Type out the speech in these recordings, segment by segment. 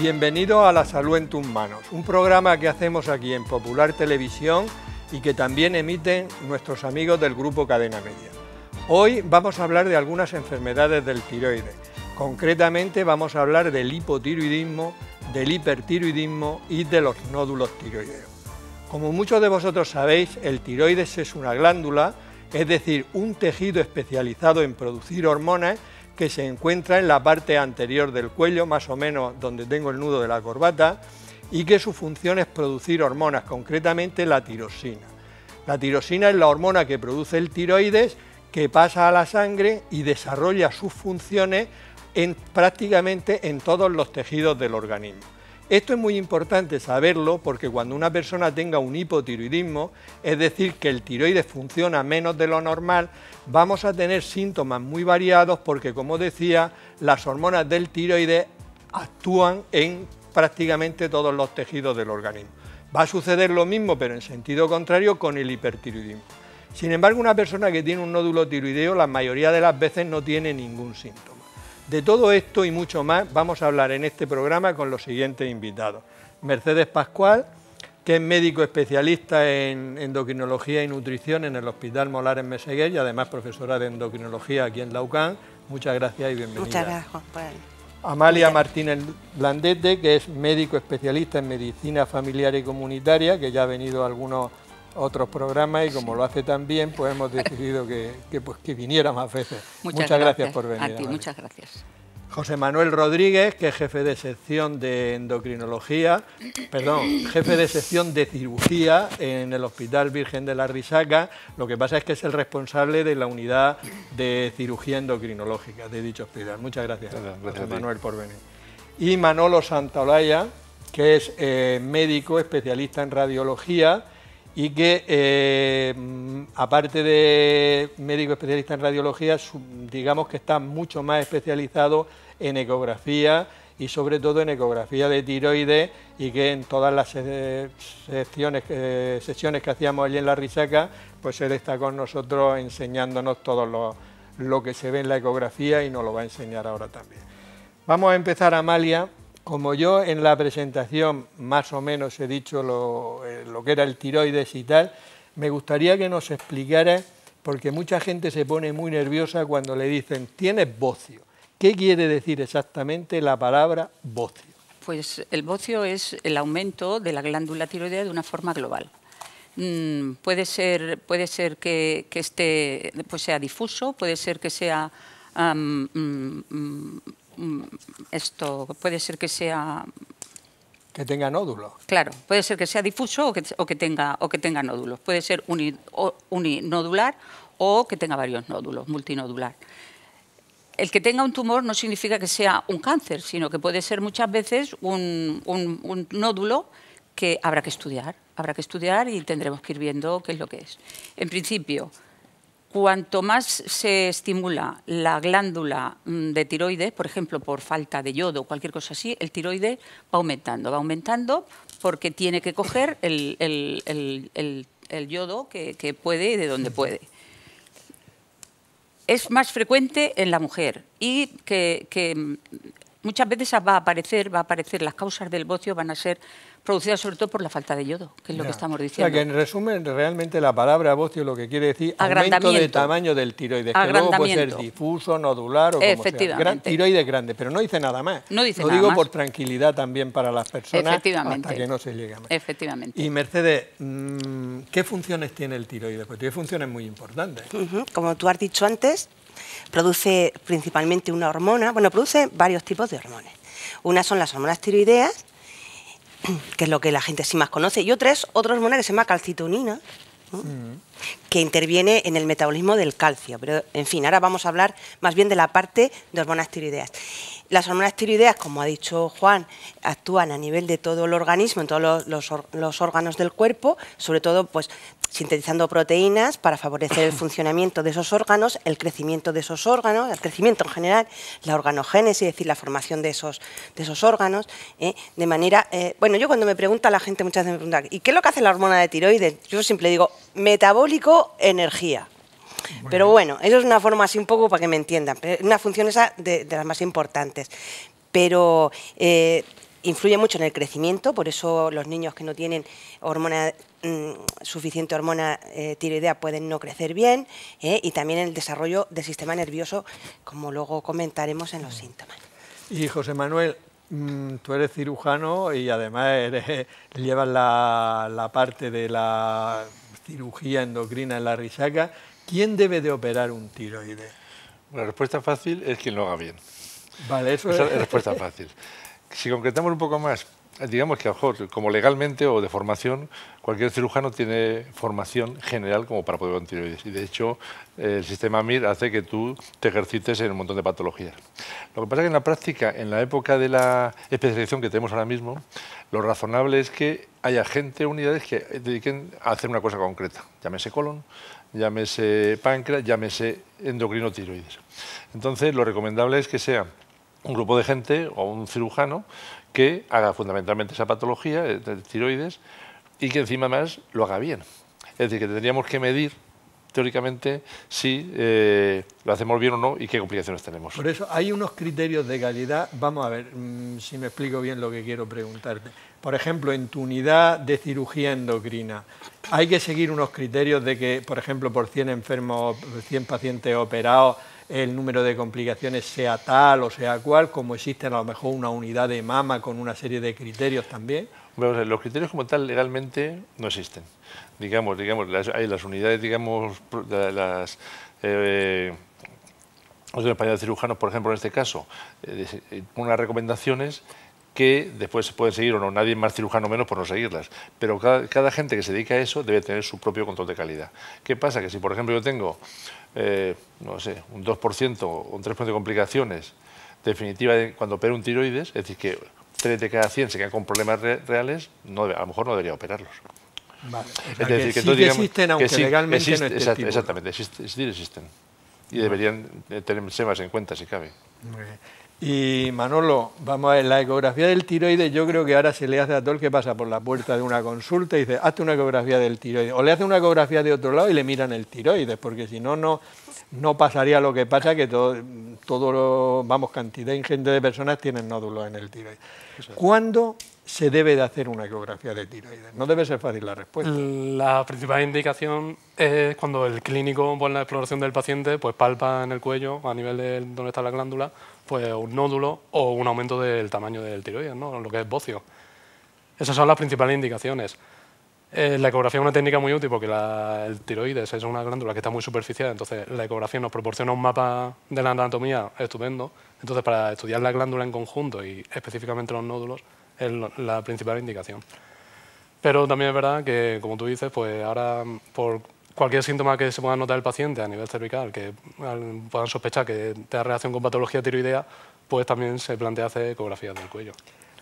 Bienvenido a La Salud en tus manos, un programa que hacemos aquí en Popular Televisión y que también emiten nuestros amigos del Grupo Cadena Media. Hoy vamos a hablar de algunas enfermedades del tiroides. Concretamente vamos a hablar del hipotiroidismo, del hipertiroidismo y de los nódulos tiroideos. Como muchos de vosotros sabéis, el tiroides es una glándula, es decir, un tejido especializado en producir hormonas que se encuentra en la parte anterior del cuello, más o menos donde tengo el nudo de la corbata, y que su función es producir hormonas, concretamente la tirosina. La tirosina es la hormona que produce el tiroides, que pasa a la sangre y desarrolla sus funciones prácticamente en todos los tejidos del organismo. Esto es muy importante saberlo porque cuando una persona tenga un hipotiroidismo, es decir, que el tiroides funciona menos de lo normal, vamos a tener síntomas muy variados porque, como decía, las hormonas del tiroides actúan en prácticamente todos los tejidos del organismo. Va a suceder lo mismo, pero en sentido contrario, con el hipertiroidismo. Sin embargo, una persona que tiene un nódulo tiroideo, la mayoría de las veces no tiene ningún síntoma. De todo esto y mucho más vamos a hablar en este programa con los siguientes invitados. Mercedes Pascual, que es médico especialista en endocrinología y nutrición en el Hospital Molares Meseguer y además profesora de endocrinología aquí en la UCAM. Muchas gracias y bienvenida. Muchas gracias, Juan. Amalia Martínez Blandete, que es médico especialista en medicina familiar y comunitaria, que ya ha venido a algunos otros programas y como lo hace tan bien, pues hemos decidido que viniera más veces. Muchas gracias por venir. A ti, muchas gracias. José Manuel Rodríguez, que es jefe de sección de jefe de sección de cirugía en el Hospital Virgen de la Risaca. Lo que pasa es que es el responsable de la unidad de cirugía endocrinológica de dicho hospital. Muchas gracias, José Manuel, por venir. Y Manolo Santaolalla, que es médico especialista en radiología y que, aparte de médico especialista en radiología, digamos que está mucho más especializado en ecografía y sobre todo en ecografía de tiroides, y que en todas las sesiones que hacíamos allí en la Risaca, pues él está con nosotros enseñándonos todo lo que se ve en la ecografía y nos lo va a enseñar ahora también. Vamos a empezar, Amalia. Como yo en la presentación más o menos he dicho lo que era el tiroides y tal, me gustaría que nos explicara, porque mucha gente se pone muy nerviosa cuando le dicen «tienes bocio». ¿Qué quiere decir exactamente la palabra bocio? Pues el bocio es el aumento de la glándula tiroidea de una forma global. Puede ser que esté, pues sea difuso, puede ser que sea... puede ser que sea... Que tenga nódulos. Claro, puede ser que sea difuso o que tenga nódulos. Puede ser uninodular o que tenga varios nódulos, multinodular. El que tenga un tumor no significa que sea un cáncer, sino que puede ser muchas veces un nódulo que habrá que estudiar y tendremos que ir viendo qué es lo que es. En principio, cuanto más se estimula la glándula de tiroides, por ejemplo, por falta de yodo o cualquier cosa así, el tiroides va aumentando porque tiene que coger el yodo que puede y de donde puede. Es más frecuente en la mujer y que muchas veces va a aparecer, las causas del bocio van a ser producidas sobre todo por la falta de yodo, que es lo que estamos diciendo. O sea, que en resumen, realmente la palabra bocio lo que quiere decir aumento de tamaño del tiroides, que luego puede ser difuso, nodular o como sea. Tiroides grande, pero no dice nada más. No dice lo nada digo más. Por tranquilidad también para las personas, hasta que no se llegue más. Efectivamente. Y Mercedes, ¿qué funciones tiene el tiroides? Pues tiene funciones muy importantes. Como tú has dicho antes, produce principalmente una hormona, produce varios tipos de hormonas. Unas son las hormonas tiroideas, que es lo que la gente sí más conoce, y otra hormona que se llama calcitonina, que interviene en el metabolismo del calcio. Pero, en fin, ahora vamos a hablar más bien de la parte de hormonas tiroideas. Las hormonas tiroideas, como ha dicho Juan, actúan a nivel de todo el organismo, en todos los órganos del cuerpo, sobre todo pues sintetizando proteínas para favorecer el funcionamiento de esos órganos, el crecimiento de esos órganos, el crecimiento en general, la organogénesis, es decir, la formación de esos órganos, de manera... yo cuando me pregunta la gente, muchas veces me pregunta, ¿y qué es lo que hace la hormona de tiroides? Yo siempre digo, metabólico, energía. Pero bueno, eso es una forma así un poco para que me entiendan. Una función esa de las más importantes. Pero influye mucho en el crecimiento, por eso los niños que no tienen suficiente hormona tiroidea pueden no crecer bien, y también en el desarrollo del sistema nervioso, como luego comentaremos en los síntomas. Y José Manuel, tú eres cirujano y además llevas la parte de la cirugía endocrina en la Risaca. ¿Quién debe de operar un tiroides? La respuesta fácil es quien lo haga bien. Vale, eso Esa es la respuesta fácil. Si concretamos un poco más, digamos que a lo mejor, como legalmente o de formación, cualquier cirujano tiene formación general como para poder ver un tiroides. Y de hecho, el sistema MIR hace que tú te ejercites en un montón de patologías. Lo que pasa es que en la práctica, en la época de la especialización que tenemos ahora mismo, lo razonable es que haya gente, unidades que dediquen a hacer una cosa concreta. Llámese colon, llámese páncreas, llámese endocrino tiroides. Entonces, lo recomendable es que sea un grupo de gente o un cirujano que haga fundamentalmente esa patología de tiroides y que encima más lo haga bien. Es decir, que tendríamos que medir teóricamente si lo hacemos bien o no y qué complicaciones tenemos. Por eso hay unos criterios de calidad. Vamos a ver si me explico bien lo que quiero preguntarte. Por ejemplo, en tu unidad de cirugía endocrina, hay que seguir unos criterios de que, por ejemplo, por 100 enfermos, 100 pacientes operados, el número de complicaciones sea tal o sea cual, como existe a lo mejor una unidad de mama con una serie de criterios también. Bueno, los criterios como tal legalmente no existen. Digamos hay las unidades, digamos, los españoles cirujanos, por ejemplo, en este caso, unas recomendaciones que después se pueden seguir o no, nadie más cirujano menos por no seguirlas, pero cada gente que se dedica a eso debe tener su propio control de calidad. ¿Qué pasa? Que si, por ejemplo, yo tengo, no sé, un 2% o un 3% de complicaciones definitivas cuando opero un tiroides, es decir, que 3 de cada 100 se quedan con problemas reales, no, a lo mejor no debería operarlos. Vale, o sea, es decir, que sí que existen, aunque sí, legalmente no existen. Exactamente, existen. Y deberían tenerse más en cuenta si cabe. Muy bien. Y Manolo, vamos a ver, la ecografía del tiroides yo creo que ahora se le hace a todo el que pasa por la puerta de una consulta y dice, hazte una ecografía del tiroides, o le hace una ecografía de otro lado y le miran el tiroides, porque si no, no pasaría lo que pasa, que vamos, cantidad ingente de personas tienen nódulos en el tiroides. ¿Cuándo se debe de hacer una ecografía de tiroides? No debe ser fácil la respuesta. La principal indicación es cuando el clínico, por la exploración del paciente, pues palpa en el cuello, a nivel de donde está la glándula, pues un nódulo o un aumento del tamaño del tiroides, ¿no? Lo que es bocio. Esas son las principales indicaciones. La ecografía es una técnica muy útil porque el tiroides es una glándula que está muy superficial, entonces la ecografía nos proporciona un mapa de la anatomía estupendo. Entonces, para estudiar la glándula en conjunto y específicamente los nódulos, es la principal indicación. Pero también es verdad que, como tú dices, pues ahora por cualquier síntoma que se pueda notar el paciente a nivel cervical, que puedan sospechar que tenga relación con patología tiroidea, pues también se plantea hacer ecografías del cuello.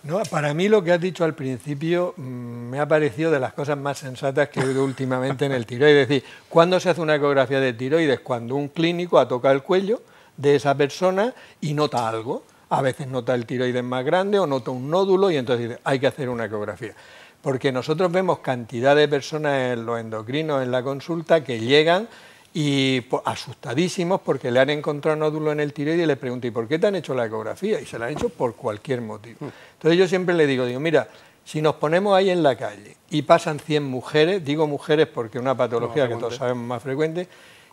No, para mí lo que has dicho al principio me ha parecido de las cosas más sensatas que he oído últimamente en el tiroides. Es decir, ¿cuándo se hace una ecografía de tiroides? Cuando un clínico ha tocado el cuello de esa persona y nota algo. A veces nota el tiroides más grande o nota un nódulo y entonces dice, hay que hacer una ecografía. Porque nosotros vemos cantidad de personas en los endocrinos en la consulta que llegan y asustadísimos porque le han encontrado nódulo en el tiroides y les pregunto, ¿y por qué te han hecho la ecografía? Y se la han hecho por cualquier motivo. Entonces yo siempre le digo, mira, si nos ponemos ahí en la calle y pasan 100 mujeres, digo mujeres porque es una patología que todos sabemos más frecuente,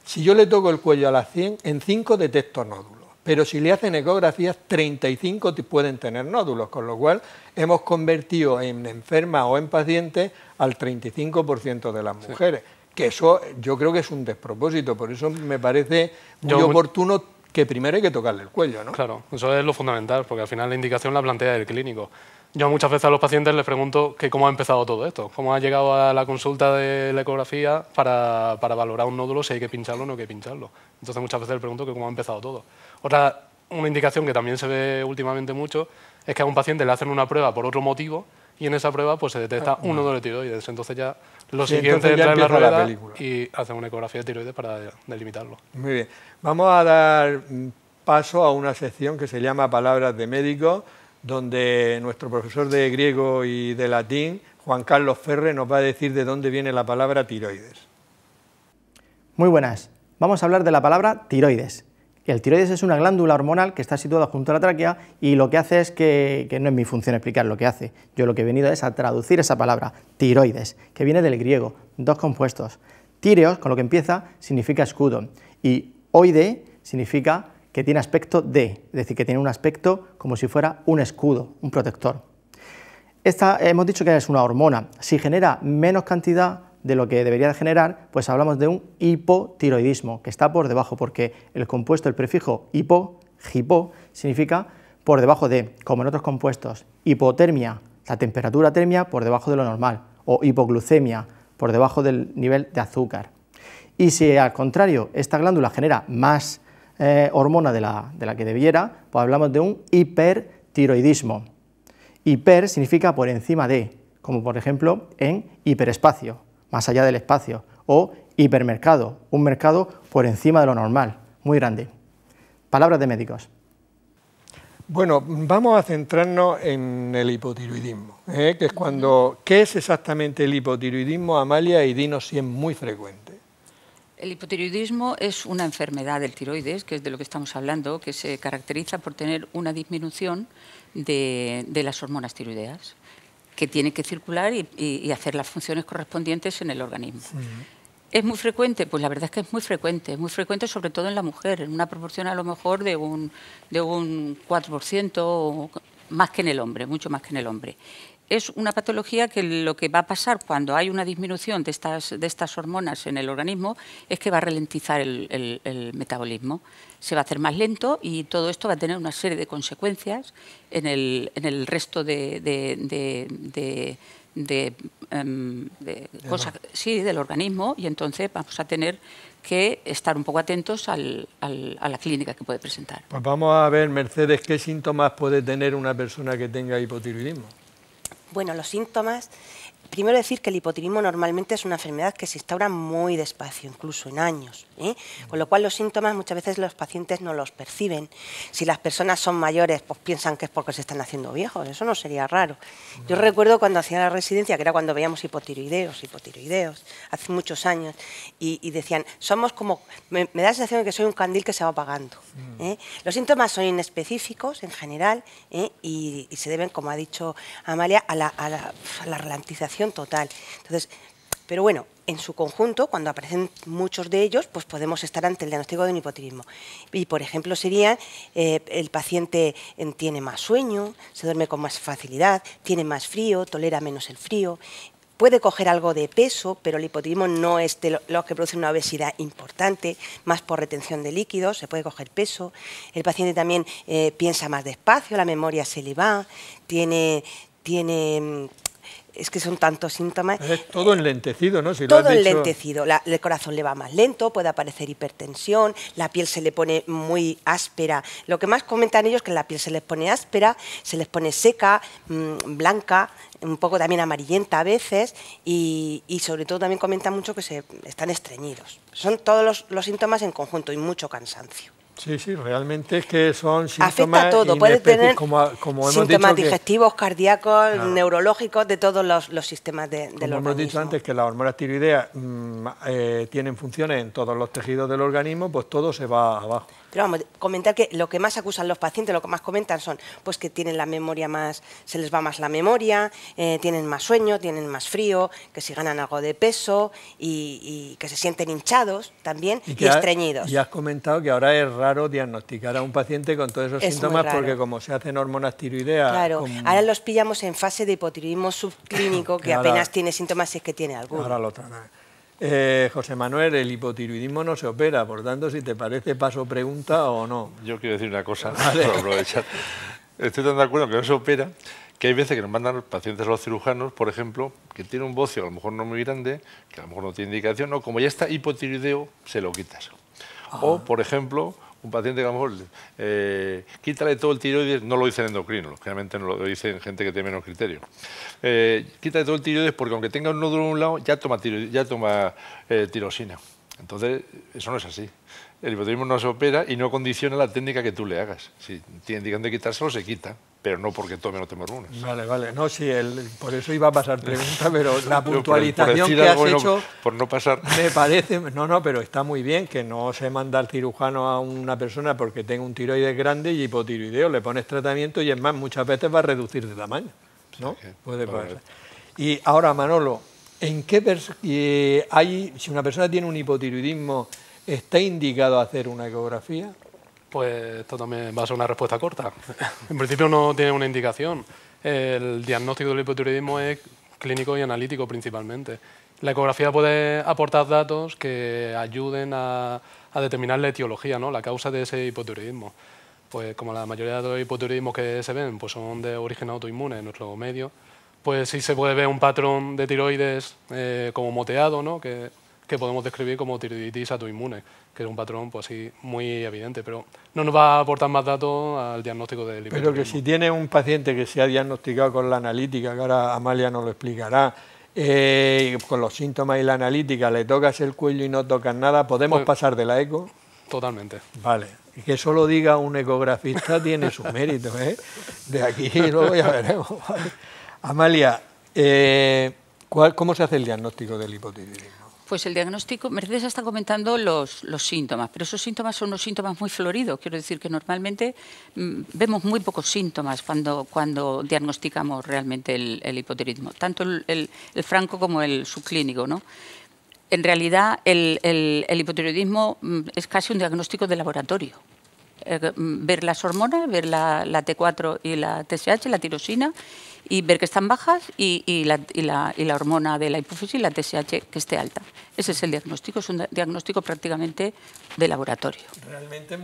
si yo le toco el cuello a las 100, en 5 detecto nódulos. Pero si le hacen ecografías, 35 pueden tener nódulos, con lo cual hemos convertido en enfermas o en pacientes al 35% de las mujeres. Sí. Que eso yo creo que es un despropósito, por eso me parece muy oportuno que primero hay que tocarle el cuello, ¿no? Claro, eso es lo fundamental, porque al final la indicación la plantea el clínico. Yo muchas veces a los pacientes les pregunto que cómo ha empezado todo esto, cómo ha llegado a la consulta de la ecografía para valorar un nódulo, si hay que pincharlo o no hay que pincharlo. Entonces muchas veces les pregunto que cómo ha empezado todo. Una indicación que también se ve últimamente mucho es que a un paciente le hacen una prueba por otro motivo y en esa prueba pues se detecta un nódulo de tiroides. Entonces ya lo siguiente es entrar en la rueda y hacer una ecografía de tiroides para delimitarlo. Muy bien. Vamos a dar paso a una sección que se llama Palabras de Médico, donde nuestro profesor de griego y de latín, Juan Carlos Ferre, nos va a decir de dónde viene la palabra tiroides. Muy buenas. Vamos a hablar de la palabra tiroides, El tiroides es una glándula hormonal que está situada junto a la tráquea y lo que hace es que no es mi función explicar lo que hace. Yo lo que he venido es a traducir esa palabra, tiroides, que viene del griego, dos compuestos. Tireos, con lo que empieza, significa escudo y oide significa que tiene aspecto de, es decir, que tiene un aspecto como si fuera un escudo, un protector. Esta hemos dicho que es una hormona. Si genera menos cantidad de lo que debería de generar, pues hablamos de un hipotiroidismo, que está por debajo, porque el compuesto, el prefijo hipo, significa por debajo de, como en otros compuestos, hipotermia, la temperatura termia por debajo de lo normal, o hipoglucemia, por debajo del nivel de azúcar. Y si al contrario esta glándula genera más hormona de la que debiera, pues hablamos de un hipertiroidismo. Hiper significa por encima de, como por ejemplo en hiperespacio, más allá del espacio, o hipermercado, un mercado por encima de lo normal, muy grande. Palabras de médicos. Bueno, vamos a centrarnos en el hipotiroidismo, que es cuando... ¿Qué es exactamente el hipotiroidismo, Amalia? Y dinos si es muy frecuente. El hipotiroidismo es una enfermedad del tiroides, que es de lo que estamos hablando, que se caracteriza por tener una disminución de las hormonas tiroideas, que tienen que circular y hacer las funciones correspondientes en el organismo. ¿Es muy frecuente? Pues la verdad es que es muy frecuente sobre todo en la mujer, en una proporción a lo mejor de un 4%, o más que en el hombre, mucho más que en el hombre. Es una patología que lo que va a pasar cuando hay una disminución de estas hormonas en el organismo es que va a ralentizar el metabolismo. Se va a hacer más lento y todo esto va a tener una serie de consecuencias en el resto de cosas, sí, del organismo, y entonces vamos a tener que estar un poco atentos a la clínica que puede presentar. Pues vamos a ver, Mercedes, qué síntomas puede tener una persona que tenga hipotiroidismo. Bueno, los síntomas, primero decir que el hipotiroidismo normalmente es una enfermedad que se instaura muy despacio, incluso en años, con lo cual los síntomas muchas veces los pacientes no los perciben. Si las personas son mayores, pues piensan que es porque se están haciendo viejos, eso no sería raro. Yo recuerdo cuando hacía la residencia, que era cuando veíamos hipotiroideos, hace muchos años, y decían, somos como, me da la sensación de que soy un candil que se va apagando. Los síntomas son inespecíficos en general y se deben, como ha dicho Amalia, a la ralentización total. Entonces, pero bueno, en su conjunto, cuando aparecen muchos de ellos, pues podemos estar ante el diagnóstico de un hipotiroidismo. Y, por ejemplo, sería el paciente tiene más sueño, se duerme con más facilidad, tiene más frío, tolera menos el frío, puede coger algo de peso, pero el hipotiroidismo no es de lo que produce una obesidad importante, más por retención de líquidos, se puede coger peso. El paciente también piensa más despacio, la memoria se le va, tiene es que son tantos síntomas. Es todo enlentecido, ¿no? Si todo enlentecido, el corazón le va más lento, puede aparecer hipertensión, la piel se le pone muy áspera. Lo que más comentan ellos es que la piel se les pone áspera, se les pone seca, blanca, un poco también amarillenta a veces y sobre todo también comentan mucho que están estreñidos. Son todos los síntomas en conjunto y mucho cansancio. Sí, sí, realmente es que son síntomas. Afecta a todo, puede tener como hemos síntomas dicho digestivos, cardíacos, neurológicos, de todos los sistemas del organismo. Como hemos dicho antes, que las hormonas tiroideas tienen funciones en todos los tejidos del organismo, pues todo se va abajo. Pero vamos, comentar que lo que más acusan los pacientes, lo que más comentan son pues que tienen la memoria más, se les va más la memoria, tienen más sueño, tienen más frío, que si ganan algo de peso y que se sienten hinchados también y estreñidos. Y has comentado que ahora es raro diagnosticar a un paciente con todos esos síntomas porque como se hacen hormonas tiroideas... Claro, ahora los pillamos en fase de hipotiroidismo subclínico, que apenas tiene síntomas si es que tiene alguno. Ahora lo tratan. José Manuel, el hipotiroidismo no se opera, por tanto, si te parece, paso pregunta o no. Yo quiero decir una cosa, para aprovechar. Estoy tan de acuerdo que no se opera, que hay veces que nos mandan los pacientes a los cirujanos, por ejemplo, que tiene un bocio a lo mejor no muy grande, que a lo mejor no tiene indicación, o como ya está hipotiroideo, se lo quitas. O, por ejemplo, un paciente que a lo mejor quítale todo el tiroides, no lo dicen endocrinos, generalmente no lo dicen gente que tiene menos criterio. Quítale todo el tiroides porque aunque tenga un nódulo a un lado, ya toma tirosina. Entonces, eso no es así. El hipotiroidismo no se opera y no condiciona la técnica que tú le hagas. Si te indican de quitárselo, se quita, pero no porque tome o no tome hormonas. Vale, vale. No, sí, por eso iba a pasar pregunta, pero la Por puntualización decir que has algo y no- hecho por no pasar. me parece... No, pero está muy bien que no se manda al cirujano a una persona porque tenga un tiroides grande y hipotiroideo, le pones tratamiento y es más, muchas veces va a reducir de tamaño, ¿no? Sí, Puede vale. pasar. Y ahora, Manolo, ¿en qué si una persona tiene un hipotiroidismo, está indicado hacer una ecografía? Pues esto también va a ser una respuesta corta. En principio no tiene una indicación. El diagnóstico del hipotiroidismo es clínico y analítico principalmente. La ecografía puede aportar datos que ayuden a determinar la etiología, ¿no? La causa de ese hipotiroidismo. Pues como la mayoría de los hipotiroidismos que se ven pues son de origen autoinmune en nuestro medio, pues sí se puede ver un patrón de tiroides como moteado, ¿no? que podemos describir como tiroiditis autoinmune, que es un patrón pues sí muy evidente, pero no nos va a aportar más datos al diagnóstico del hipotiroidismo. Pero que si tiene un paciente que se ha diagnosticado con la analítica, que ahora Amalia nos lo explicará, con los síntomas y la analítica, le tocas el cuello y no tocas nada, ¿podemos Pues- pasar de la eco? Totalmente. Vale. Y que eso lo diga un ecografista tiene su mérito, ¿eh? De aquí luego ya veremos. Vale. Amalia, ¿cómo se hace el diagnóstico del hipotiroidismo? Pues el diagnóstico, Mercedes está comentando los síntomas, pero esos síntomas son unos síntomas muy floridos. Quiero decir que normalmente vemos muy pocos síntomas cuando diagnosticamos realmente el hipotiroidismo, tanto el franco como el subclínico, ¿no? En realidad, el hipotiroidismo es casi un diagnóstico de laboratorio. Ver las hormonas, ver la T4 y la TSH, la tirosina, y ver que están bajas y la hormona de la hipófisis, la TSH, que esté alta. Ese es el diagnóstico, es un diagnóstico prácticamente de laboratorio. Realmente,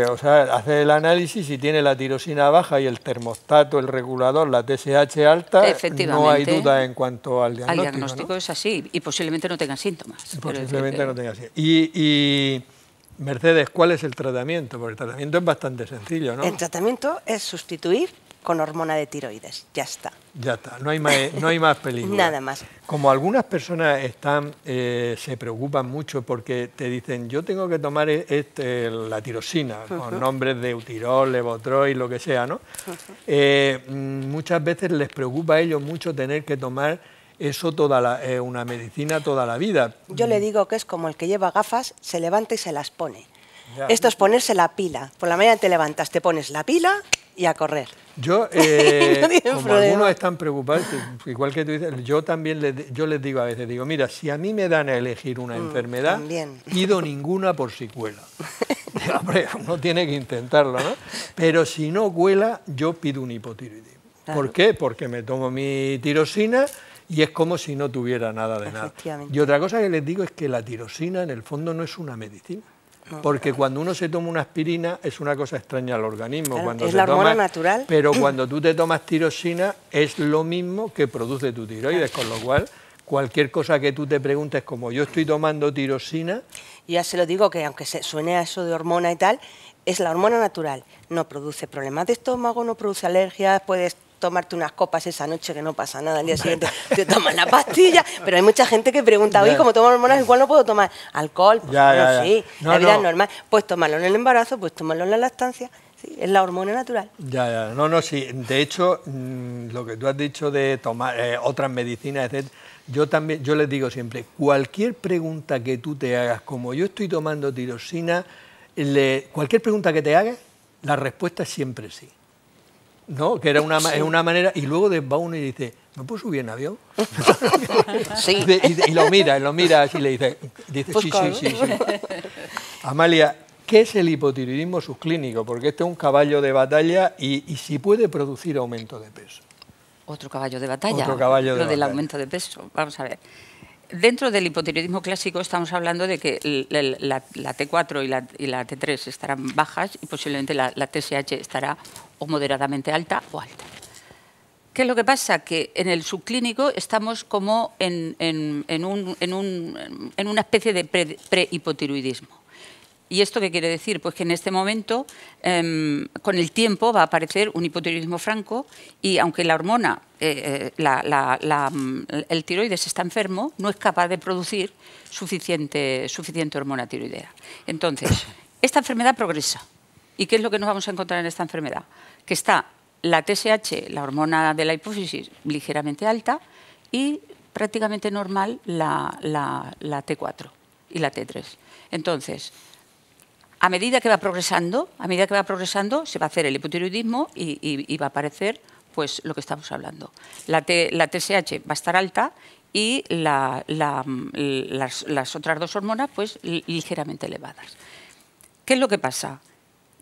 o sea, hace el análisis y tiene la tirosina baja y el termostato, el regulador, la TSH alta, no hay duda en cuanto al diagnóstico. El diagnóstico, ¿no? Es así y posiblemente no tenga síntomas. Posiblemente no tenga síntomas. Y Mercedes, ¿cuál es el tratamiento? Porque el tratamiento es bastante sencillo, ¿no? El tratamiento es sustituir con hormona de tiroides, ya está. Ya está, no hay más película. Nada más. Como algunas personas se preocupan mucho porque te dicen, yo tengo que tomar la tirosina, con nombres de Eutirol, Levotrol, lo que sea, ¿no? Muchas veces les preocupa a ellos mucho tener que tomar eso una medicina toda la vida. Yo le digo que es como el que lleva gafas, se levanta y se las pone. Ya. Esto es ponerse la pila. Por la mañana te levantas, te pones la pila y a correr. Yo, tiene como problema. algunos están preocupados, igual que tú dices, yo también les digo a veces, digo, mira, si a mí me dan a elegir una enfermedad, también. pido ninguna por si cuela. Digo, hombre, uno tiene que intentarlo, ¿no? Pero si no cuela, yo pido un hipotiroidismo. Claro. ¿Por qué? Porque me tomo mi tirosina y es como si no tuviera nada de nada. Efectivamente. Y otra cosa que les digo es que la tirosina en el fondo no es una medicina. Porque cuando uno se toma una aspirina es una cosa extraña al organismo. Claro, Cuando es te la hormona tomas- natural. Pero cuando tú te tomas tirosina es lo mismo que produce tu tiroides, con lo cual cualquier cosa que tú te preguntes, como yo estoy tomando tirosina, Y ya se lo digo que aunque suene a eso de hormona y tal, es la hormona natural. No produce problemas de estómago, no produce alergias, puedes tomarte unas copas esa noche que no pasa nada, al día siguiente te tomas la pastilla, pero hay mucha gente que pregunta, oye, como tomo hormonas igual no puedo tomar alcohol, pues Ya, bueno, ya. sí, No, la vida no. es normal, puedes tomarlo en el embarazo, puedes tomarlo en la lactancia, sí, es la hormona natural. ya, no, sí. De hecho, lo que tú has dicho de tomar otras medicinas, etc., yo les digo siempre, cualquier pregunta que tú te hagas, como yo estoy tomando tirosina, cualquier pregunta que te hagas, la respuesta es siempre sí. ¿No? Que era es una manera, y luego va uno y dice, ¿me puedo subir en avión? Sí. Y lo mira así y le dice Pues sí, claro. sí. Amalia, ¿qué es el hipotiroidismo subclínico? Porque este es un caballo de batalla y si puede producir aumento de peso. Otro caballo de batalla. Otro caballo de Lo del batalla. aumento de peso. Vamos a ver. Dentro del hipotiroidismo clásico estamos hablando de que la T4 y la T3 estarán bajas y posiblemente la TSH estará o moderadamente alta o alta. ¿Qué es lo que pasa? Que en el subclínico estamos como en una especie de prehipotiroidismo. ¿Y esto qué quiere decir? Pues que en este momento, con el tiempo, va a aparecer un hipotiroidismo franco y aunque la hormona, el tiroides está enfermo, no es capaz de producir suficiente hormona tiroidea. Entonces, esta enfermedad progresa. ¿Y qué es lo que nos vamos a encontrar en esta enfermedad? Que está la TSH, la hormona de la hipófisis, ligeramente alta y prácticamente normal la T4 y la T3. Entonces, a medida que va progresando, se va a hacer el hipotiroidismo y va a aparecer pues, lo que estamos hablando. La TSH va a estar alta y las otras dos hormonas pues, ligeramente elevadas. ¿Qué es lo que pasa?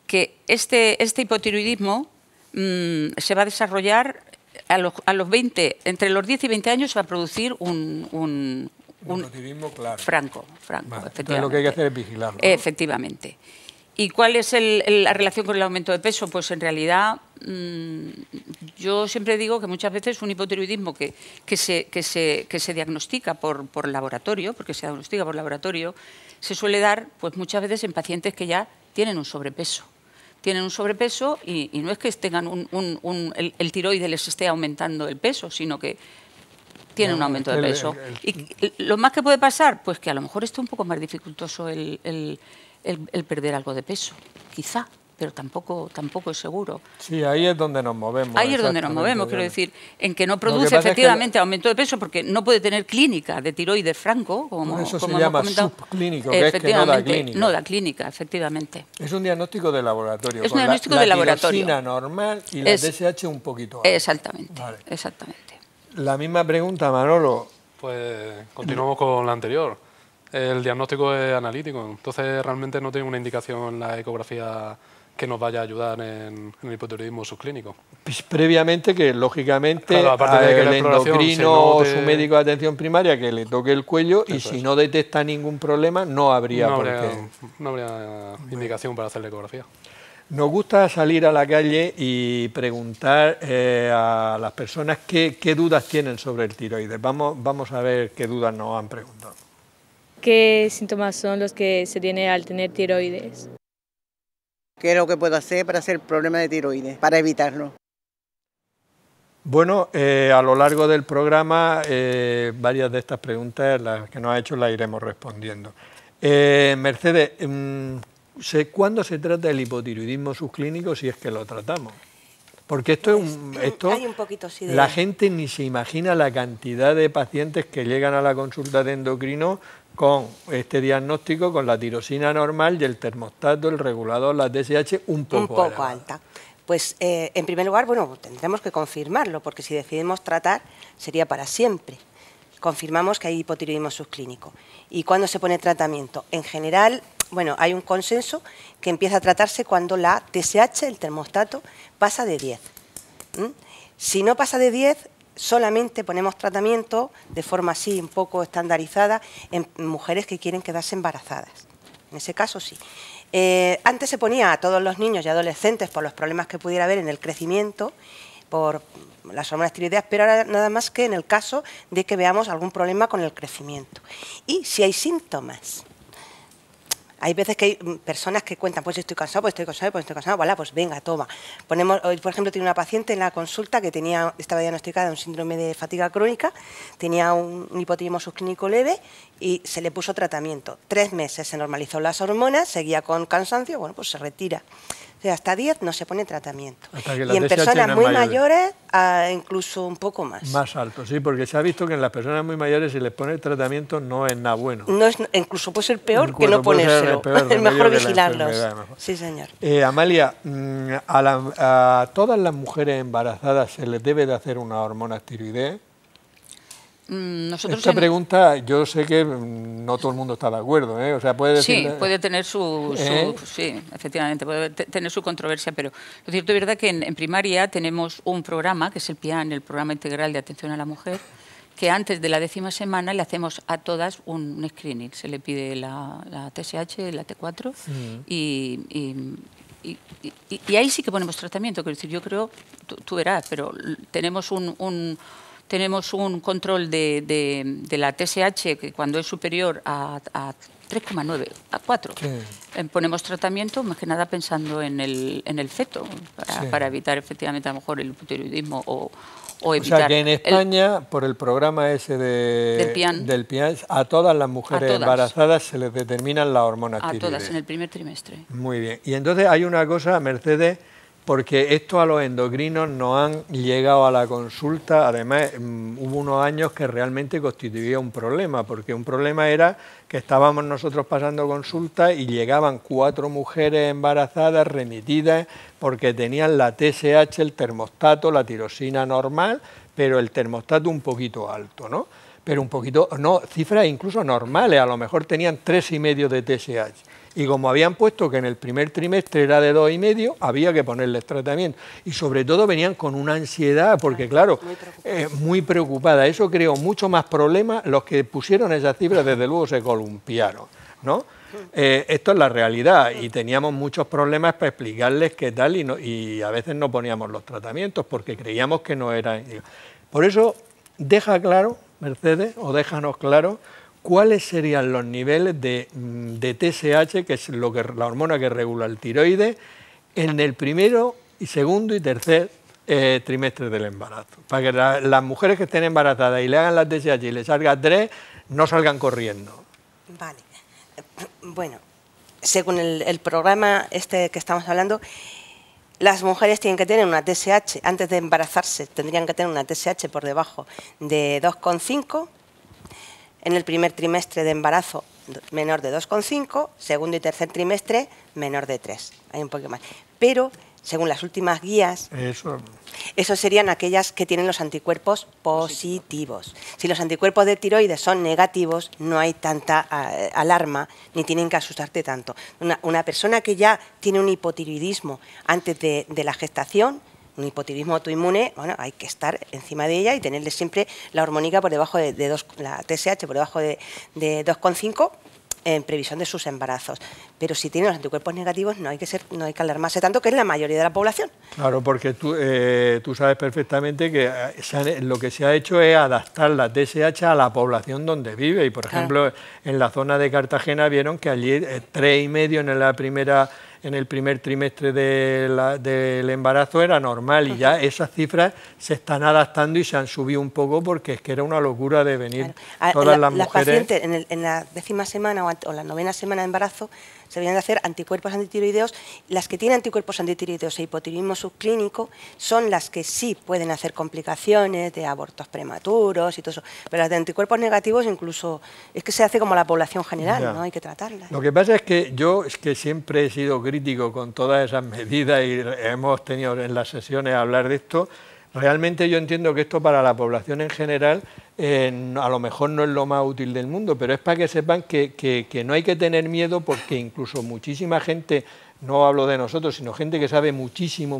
Que este hipotiroidismo se va a desarrollar entre los 10 y 20 años se va a producir un hipotiroidismo claro. franco, Vale. Entonces lo que hay que hacer es vigilarlo, ¿no? Efectivamente. ¿Y cuál es la relación con el aumento de peso? Pues en realidad yo siempre digo que muchas veces un hipotiroidismo que se diagnostica por laboratorio, porque se diagnostica por laboratorio, se suele dar pues muchas veces en pacientes que ya tienen un sobrepeso. Tienen un sobrepeso y no es que tengan el tiroides les esté aumentando el peso, sino que tiene un aumento de peso. Y lo más que puede pasar, pues que a lo mejor esté un poco más dificultoso el perder algo de peso, quizá, pero tampoco es seguro. Sí, ahí es donde nos movemos. Ahí es donde nos movemos, quiero decir, en que no produce efectivamente aumento de peso porque no puede tener clínica de tiroides franco, como eso se llama subclínico, que es que no da clínica. No da clínica, efectivamente. Es un diagnóstico de laboratorio. Es un diagnóstico de laboratorio. La tirosina normal y la TSH un poquito alta. Exactamente, vale. Exactamente. La misma pregunta, Manolo. Pues continuamos con la anterior. El diagnóstico es analítico, entonces realmente no tiene una indicación en la ecografía que nos vaya a ayudar en el hipotiroidismo subclínico. Pues previamente que, lógicamente, claro, aparte de que el endocrino o su médico de atención primaria que le toque el cuello y si no detecta ningún problema no habría por qué. No habría indicación para hacer la ecografía. Nos gusta salir a la calle y preguntar a las personas qué dudas tienen sobre el tiroides. Vamos a ver qué dudas nos han preguntado. ¿Qué síntomas son los que se tiene al tener tiroides? ¿Qué es lo que puedo hacer para hacer el problema de tiroides, para evitarlo? Bueno, a lo largo del programa varias de estas preguntas, las que nos ha hecho, las iremos respondiendo. Mercedes, ¿cuándo se trata el hipotiroidismo subclínico si es que lo tratamos? Porque esto hay un poquito, sí, la gente ni se imagina la cantidad de pacientes que llegan a la consulta de endocrino con este diagnóstico, con la tirosina normal y el termostato, el regulador, la TSH un poco alta. Pues en primer lugar, bueno, tendremos que confirmarlo, porque si decidimos tratar sería para siempre. Confirmamos que hay hipotiroidismo subclínico. ¿Y cuándo se pone tratamiento? En general, bueno, hay un consenso que empieza a tratarse cuando la TSH, el termostato, pasa de 10. Si no pasa de 10, solamente ponemos tratamiento de forma así un poco estandarizada en mujeres que quieren quedarse embarazadas. En ese caso sí. Antes se ponía a todos los niños y adolescentes por los problemas que pudiera haber en el crecimiento, por las hormonas tiroideas, pero ahora nada más que en el caso de que veamos algún problema con el crecimiento. Y si hay síntomas. Hay veces que hay personas que cuentan, pues estoy cansado, pues estoy cansado, pues estoy cansado, voilà, pues venga, toma. Hoy, por ejemplo, tiene una paciente en la consulta que estaba diagnosticada de un síndrome de fatiga crónica, tenía un hipotiroidismo subclínico leve y se le puso tratamiento. 3 meses se normalizó las hormonas, seguía con cansancio, bueno, pues se retira. O sea, hasta 10 no se pone tratamiento. Y en personas muy mayores, incluso un poco más. Más alto, sí, porque se ha visto que en las personas muy mayores si les pone el tratamiento no es nada bueno. Incluso puede ser peor que no ponérselo. Es mejor vigilarlos. Sí, señor. Amalia, a todas las mujeres embarazadas se les debe de hacer una hormona tiroidea. Esta pregunta yo sé que no todo el mundo está de acuerdo, ¿eh? O sea, puede decir... Sí, puede tener sí, efectivamente, puede tener su controversia, pero lo cierto es verdad que en primaria tenemos un programa, que es el PIAN, el Programa Integral de Atención a la Mujer, que antes de la 10ª semana le hacemos a todas un screening. Se le pide la TSH, la T4 y ahí sí que ponemos tratamiento. Quiero decir, yo creo, tú verás, pero tenemos tenemos un control de la TSH que cuando es superior a 3,9, a 4. Sí. Ponemos tratamiento más que nada pensando en el feto, para evitar efectivamente a lo mejor el hipotiroidismo o evitar... O sea que en España, por el programa ese del PIAN, a todas las mujeres embarazadas se les determinan las hormonas tiroides. A todas, en el primer trimestre. Muy bien. Y entonces hay una cosa, Mercedes, porque esto a los endocrinos nos han llegado a la consulta, además hubo unos años que realmente constituía un problema, porque un problema era que estábamos nosotros pasando consulta y llegaban 4 mujeres embarazadas remitidas porque tenían la TSH, el termostato, la tirosina normal, pero el termostato un poquito alto, ¿no? Pero un poquito, no, cifras incluso normales, a lo mejor tenían 3,5 de TSH. Y como habían puesto que en el primer trimestre era de 2,5, había que ponerles tratamiento. Y sobre todo venían con una ansiedad, porque claro, muy preocupada. Eso creó mucho más problemas. Los que pusieron esas cifras, desde luego, se columpiaron, ¿no? Esto es la realidad y teníamos muchos problemas para explicarles qué tal y a veces no poníamos los tratamientos porque creíamos que no eran. Por eso, deja claro, Mercedes, o déjanos claro, ¿cuáles serían los niveles de TSH, que es la hormona que regula el tiroides, en el primero y segundo y tercer trimestre del embarazo? Para que las mujeres que estén embarazadas y le hagan la TSH y le salga 3, no salgan corriendo. Vale. Bueno, según el programa este que estamos hablando, las mujeres tienen que tener una TSH, antes de embarazarse, tendrían que tener una TSH por debajo de 2,5, en el primer trimestre de embarazo menor de 2,5, segundo y tercer trimestre menor de 3. Hay un poquito más. Pero, según las últimas guías, eso serían aquellas que tienen los anticuerpos positivos. Si los anticuerpos de tiroides son negativos, no hay tanta alarma, ni tienen que asustarte tanto. Una persona que ya tiene un hipotiroidismo antes de la gestación, un hipotiroidismo autoinmune, bueno, hay que estar encima de ella y tenerle siempre la hormónica por debajo de 2, la TSH por debajo de 2,5 en previsión de sus embarazos. Pero si tiene los anticuerpos negativos no hay que alarmarse tanto, que es la mayoría de la población. Claro, porque tú sabes perfectamente que lo que se ha hecho es adaptar la TSH a la población donde vive. Y, por ejemplo, en la zona de Cartagena vieron que allí 3,5 en el primer trimestre del embarazo era normal y ya esas cifras se están adaptando y se han subido un poco porque es que era una locura de venir todas las mujeres. Las pacientes en la 10ª semana o la 9ª semana de embarazo se deberían de hacer anticuerpos antitiroideos. Las que tienen anticuerpos antitiroideos e hipotiroidismo subclínico son las que sí pueden hacer complicaciones de abortos prematuros y todo eso. Pero las de anticuerpos negativos incluso es que se hace como la población general, ¿no? Hay que tratarlas. Lo que pasa es que yo siempre he sido crítico con todas esas medidas y hemos tenido en las sesiones a hablar de esto. Realmente yo entiendo que esto para la población en general a lo mejor no es lo más útil del mundo, pero es para que sepan que no hay que tener miedo porque incluso muchísima gente, no hablo de nosotros, sino gente que sabe muchísimo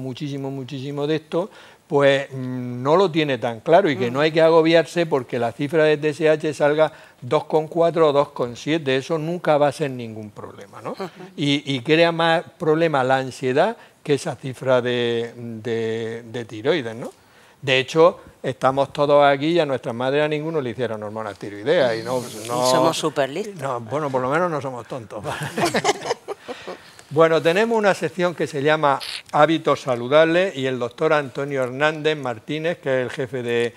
de esto, pues no lo tiene tan claro y que no hay que agobiarse porque la cifra de TSH salga 2,4 o 2,7, eso nunca va a ser ningún problema, ¿no? Y crea más problema la ansiedad que esa cifra de tiroides, ¿no? De hecho, estamos todos aquí y a nuestras madres a ninguno le hicieron hormonas tiroideas. Y somos súper listos. No, bueno, por lo menos no somos tontos. Bueno, tenemos una sección que se llama Hábitos Saludables y el doctor Antonio Hernández Martínez, que es el jefe de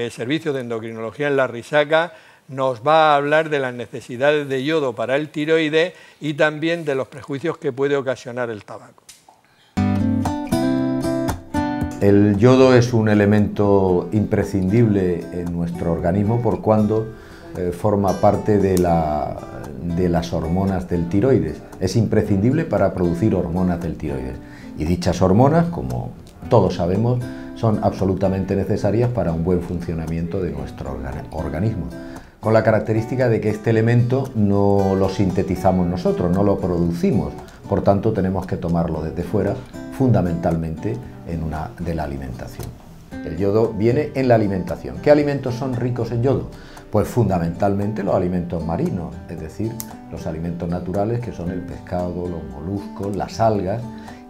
Servicio de Endocrinología en La Risaca, nos va a hablar de las necesidades de yodo para el tiroides y también de los prejuicios que puede ocasionar el tabaco. El yodo es un elemento imprescindible en nuestro organismo por cuando forma parte de las hormonas del tiroides. Es imprescindible para producir hormonas del tiroides. Y dichas hormonas, como todos sabemos, son absolutamente necesarias para un buen funcionamiento de nuestro organismo. Con la característica de que este elemento no lo sintetizamos nosotros, no lo producimos. Por tanto, tenemos que tomarlo desde fuera, fundamentalmente de la alimentación. El yodo viene en la alimentación. ¿Qué alimentos son ricos en yodo? Pues fundamentalmente los alimentos marinos, es decir, los alimentos naturales que son el pescado, los moluscos, las algas,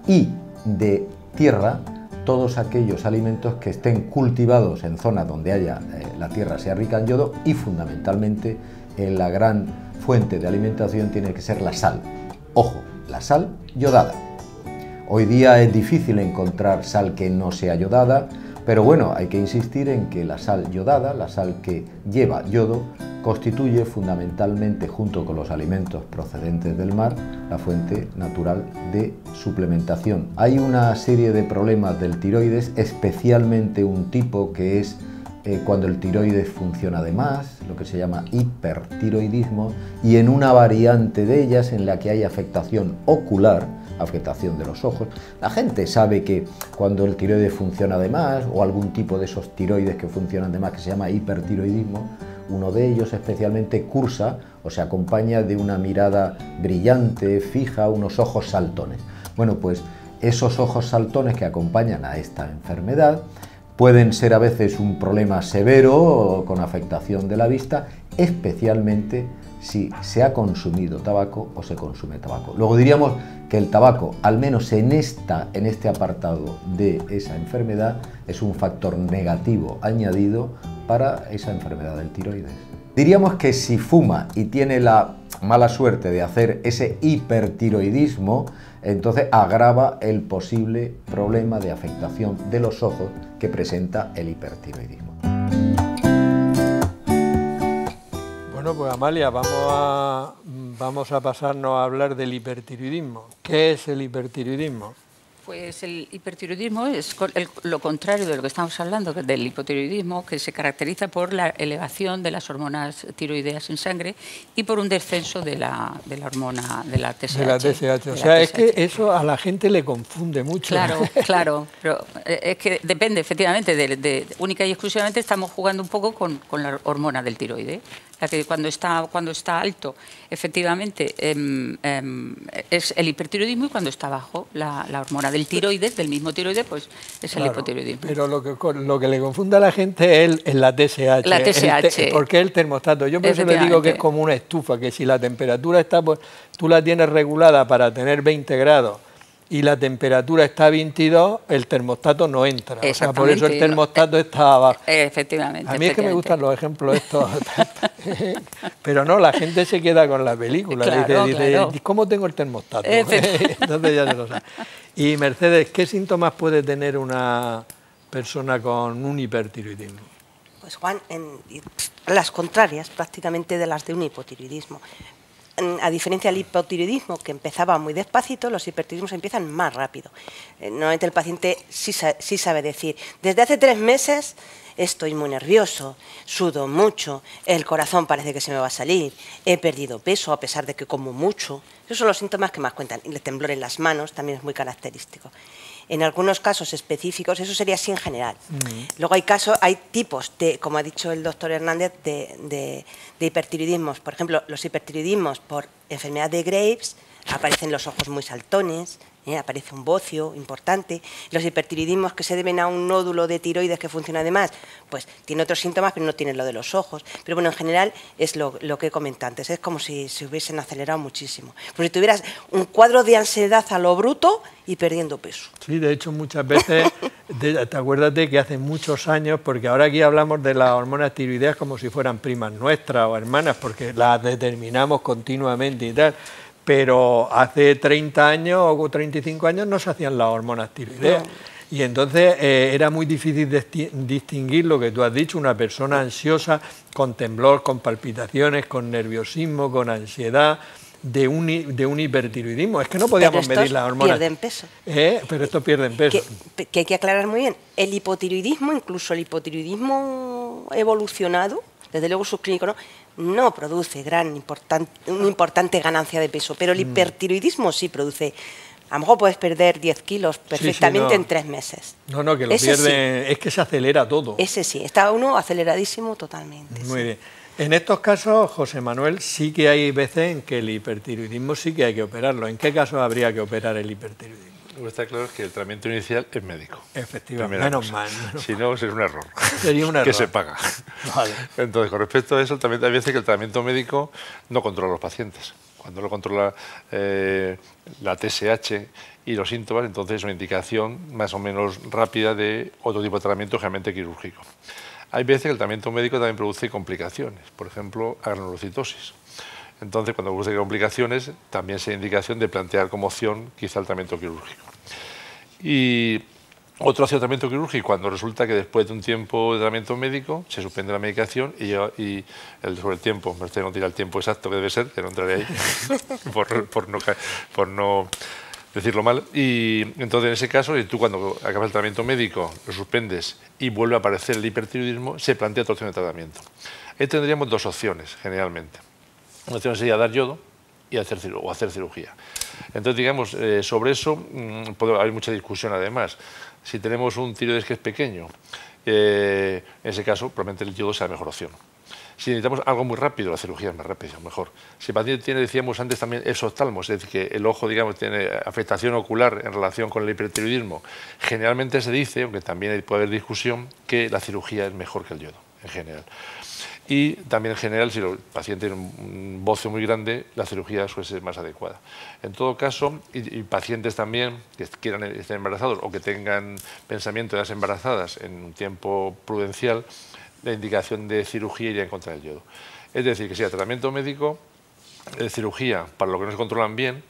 y de tierra todos aquellos alimentos que estén cultivados en zonas donde haya la tierra sea rica en yodo y fundamentalmente la gran fuente de alimentación tiene que ser la sal. Ojo, la sal yodada. Hoy día es difícil encontrar sal que no sea yodada, pero bueno, hay que insistir en que la sal yodada, la sal que lleva yodo, constituye fundamentalmente, junto con los alimentos procedentes del mar, la fuente natural de suplementación. Hay una serie de problemas del tiroides, especialmente un tipo que es cuando el tiroides funciona de más, lo que se llama hipertiroidismo, y en una variante de ellas en la que hay afectación ocular, afectación de los ojos. La gente sabe que cuando el tiroides funciona de más, o algún tipo de esos tiroides que funcionan de más, que se llama hipertiroidismo, uno de ellos especialmente cursa o se acompaña de una mirada brillante, fija, unos ojos saltones. Bueno, pues esos ojos saltones que acompañan a esta enfermedad pueden ser a veces un problema severo con afectación de la vista, especialmente si se ha consumido tabaco o se consume tabaco. Luego diríamos que el tabaco, al menos en este apartado de esa enfermedad, es un factor negativo añadido para esa enfermedad del tiroides. Diríamos que si fuma y tiene la mala suerte de hacer ese hipertiroidismo, entonces agrava el posible problema de afectación de los ojos que presenta el hipertiroidismo. Bueno, pues Amalia, vamos a pasarnos a hablar del hipertiroidismo. ¿Qué es el hipertiroidismo? Pues el hipertiroidismo es lo contrario de lo que estamos hablando, del hipotiroidismo, que se caracteriza por la elevación de las hormonas tiroideas en sangre y por un descenso de la hormona de la TSH. De la TSH. O sea, es que eso a la gente le confunde mucho. Claro, claro. Pero es que depende, efectivamente, única y exclusivamente estamos jugando un poco con la hormona del tiroide. La que cuando está alto, efectivamente, es el hipertiroidismo, y cuando está bajo, la hormona del tiroides, del mismo tiroides, pues es el hipotiroidismo. Pero lo que le confunde a la gente es la TSH. La TSH. Porque es el termostato. Yo por eso le digo que es como una estufa, que si la temperatura está, pues tú la tienes regulada para tener 20 grados, y la temperatura está a 22, el termostato no entra. O sea, por eso el termostato está abajo. Efectivamente. A mí es que me gustan los ejemplos estos. Pero no, la gente se queda con la película. Claro, dice, claro. ¿Cómo tengo el termostato? Entonces ya se lo sabe. Y Mercedes, ¿qué síntomas puede tener una persona con un hipertiroidismo? Pues Juan, las contrarias prácticamente de las de un hipotiroidismo. A diferencia del hipotiroidismo, que empezaba muy despacito, los hipertiroidismos empiezan más rápido. Normalmente el paciente sí sabe decir, desde hace 3 meses estoy muy nervioso, sudo mucho, el corazón parece que se me va a salir, he perdido peso a pesar de que como mucho. Esos son los síntomas que más cuentan. Y el temblor en las manos también es muy característico. En algunos casos específicos, eso sería así en general. Luego hay tipos, como ha dicho el doctor Hernández, de hipertiroidismos. Por ejemplo, los hipertiroidismos por enfermedad de Graves, aparecen los ojos muy saltones, aparece un bocio importante. Los hipertiroidismos que se deben a un nódulo de tiroides que funciona de más, pues tiene otros síntomas, pero no tiene lo de los ojos. Pero bueno, en general es lo que he comentado antes, es como si se hubiesen acelerado muchísimo. Pues si tuvieras un cuadro de ansiedad a lo bruto y perdiendo peso. Sí, de hecho muchas veces, acuérdate que hace muchos años, porque ahora aquí hablamos de las hormonas tiroideas como si fueran primas nuestras o hermanas, porque las determinamos continuamente y tal. Pero hace 30 años o 35 años no se hacían las hormonas tiroideas. Y entonces era muy difícil distinguir lo que tú has dicho, una persona ansiosa, con temblor, con palpitaciones, con nerviosismo, con ansiedad, de un hipertiroidismo. Es que no podíamos medir las hormonas. Pierden peso. Pero estos pierden peso. Que hay que aclarar muy bien. El hipotiroidismo, incluso el hipotiroidismo evolucionado, desde luego subclínico no produce una importante ganancia de peso, pero el hipertiroidismo sí produce. A lo mejor puedes perder 10 kilos perfectamente en 3 meses. No, que lo pierden, es que se acelera todo. Ese sí, está uno aceleradísimo totalmente. Muy bien. En estos casos, José Manuel, sí que hay veces en que el hipertiroidismo sí que hay que operarlo. ¿En qué casos habría que operar el hipertiroidismo? Lo que está claro es que el tratamiento inicial es médico. Efectivamente, menos mal. Si no, sería un error. Sería un error. Que se paga. Vale. Entonces, con respecto a eso, también hay veces que el tratamiento médico no controla a los pacientes. Cuando lo controla la TSH y los síntomas, entonces es una indicación más o menos rápida de otro tipo de tratamiento, generalmente quirúrgico. Hay veces que el tratamiento médico también produce complicaciones, por ejemplo, granulocitosis. Entonces, cuando produce complicaciones, también se da indicación de plantear como opción quizá el tratamiento quirúrgico. Y otro tratamiento quirúrgico, cuando resulta que después de un tiempo de tratamiento médico se suspende la medicación y sobre el tiempo, me no tira el tiempo exacto que debe ser, que no entraré ahí por no decirlo mal. Y entonces en ese caso, si tú cuando acabas el tratamiento médico lo suspendes y vuelve a aparecer el hipertiroidismo, se plantea otra opción de tratamiento. Ahí tendríamos dos opciones, generalmente. Una opción sería dar yodo y hacer cirugía. Entonces, digamos, sobre eso hay mucha discusión además. Si tenemos un tiroides que es pequeño, en ese caso probablemente el yodo sea la mejor opción. Si necesitamos algo muy rápido, la cirugía es más rápida, mejor. Si el paciente tiene, decíamos antes también, exoftalmos, es decir, que el ojo, digamos, tiene afectación ocular en relación con el hipertiroidismo, generalmente se dice, aunque también puede haber discusión, que la cirugía es mejor que el yodo, en general. Y también en general, si el paciente tiene un bocio muy grande, la cirugía suele ser más adecuada. En todo caso, y pacientes también que quieran estar embarazados o que tengan pensamiento de las embarazadas en un tiempo prudencial, la indicación de cirugía iría en contra del yodo. Es decir, que sea tratamiento médico, cirugía para lo que no se controlan bien,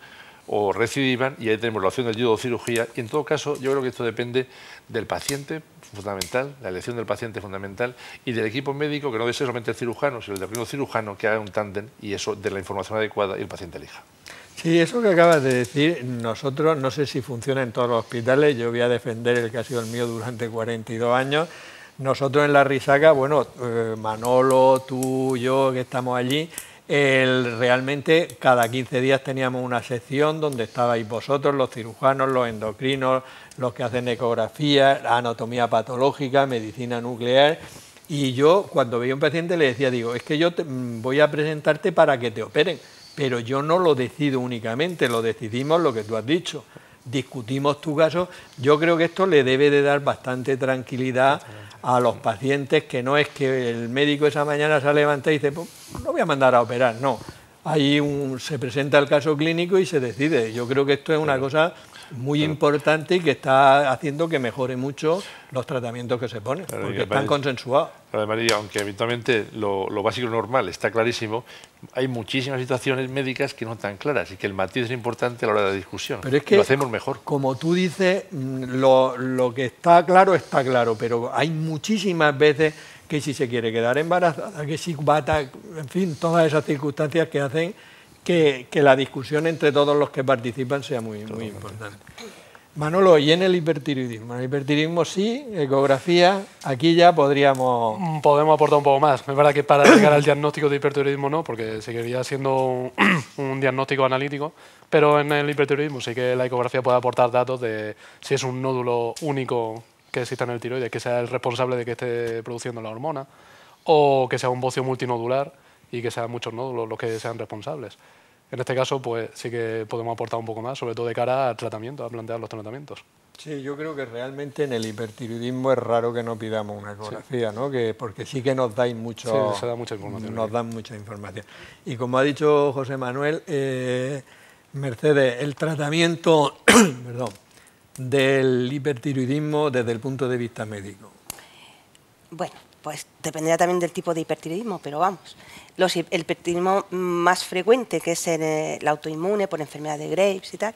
o recidivan, y ahí tenemos la opción del yodo o cirugía, y en todo caso yo creo que esto depende del paciente, fundamental, la elección del paciente fundamental, y del equipo médico, que no debe ser solamente el cirujano, sino el cirujano que haga un tándem, y eso de la información adecuada y el paciente elija. Sí, eso que acabas de decir, nosotros, no sé si funciona en todos los hospitales, yo voy a defender el que ha sido el mío durante 42 años, nosotros en la Risaca, bueno, Manolo, tú, yo, que estamos allí, realmente cada 15 días teníamos una sección donde estabais vosotros, los cirujanos, los endocrinos, los que hacen ecografía, anatomía patológica, medicina nuclear, y yo cuando veía a un paciente le decía, digo, es que yo voy a presentarte para que te operen, pero yo no lo decido únicamente, lo decidimos lo que tú has dicho, discutimos tu caso. Yo creo que esto le debe de dar bastante tranquilidad a los pacientes, que no es que el médico esa mañana se levanta y dice, pues no voy a mandar a operar, no. Ahí se presenta el caso clínico y se decide. Yo creo que esto es una cosa muy importante y que está haciendo que mejore mucho los tratamientos que se ponen, porque están consensuados. María, aunque habitualmente lo básico y normal está clarísimo, hay muchísimas situaciones médicas que no están claras y que el matiz es importante a la hora de la discusión. Pero es que, lo hacemos mejor. Como tú dices, lo que está claro, pero hay muchísimas veces que si se quiere quedar embarazada, que si bata, en fin, todas esas circunstancias que hacen que la discusión entre todos los que participan sea muy importante. Manolo, ¿y en el hipertiroidismo? En el hipertiroidismo sí, ecografía, aquí ya podemos aportar un poco más. Es verdad que para llegar al diagnóstico de hipertiroidismo no, porque seguiría siendo un diagnóstico analítico, pero en el hipertiroidismo sí que la ecografía puede aportar datos de si es un nódulo único que exista en el tiroides, que sea el responsable de que esté produciendo la hormona, o que sea un bocio multinodular y que sean muchos nódulos los que sean responsables. En este caso, pues sí que podemos aportar un poco más, sobre todo de cara al tratamiento, a plantear los tratamientos. Sí, yo creo que realmente en el hipertiroidismo es raro que no pidamos una ecografía, ¿no? Porque sí que nos dais mucho, sí, se da mucha información. Nos dan mucha información. Y como ha dicho José Manuel, Mercedes, el tratamiento perdón, del hipertiroidismo desde el punto de vista médico. Bueno, pues dependerá también del tipo de hipertiroidismo, pero vamos. El hipertiroidismo más frecuente, que es el autoinmune por enfermedad de Graves y tal,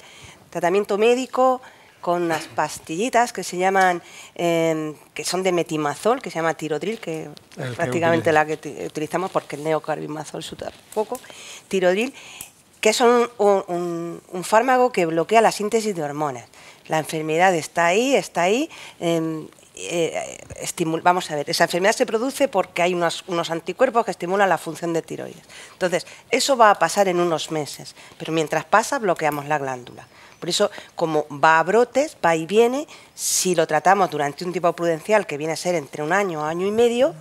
tratamiento médico con unas pastillitas que se llaman, que son de metimazol, que se llama tirodril, que es prácticamente la que utilizamos porque el neocarbimazol se usa poco, tirodril, que son un fármaco que bloquea la síntesis de hormonas. La enfermedad está ahí, vamos a ver, esa enfermedad se produce porque hay unos anticuerpos que estimulan la función de tiroides. Entonces, eso va a pasar en unos meses, pero mientras pasa bloqueamos la glándula. Por eso, como va a brotes, va y viene, si lo tratamos durante un tiempo prudencial, que viene a ser entre un año, año y medio,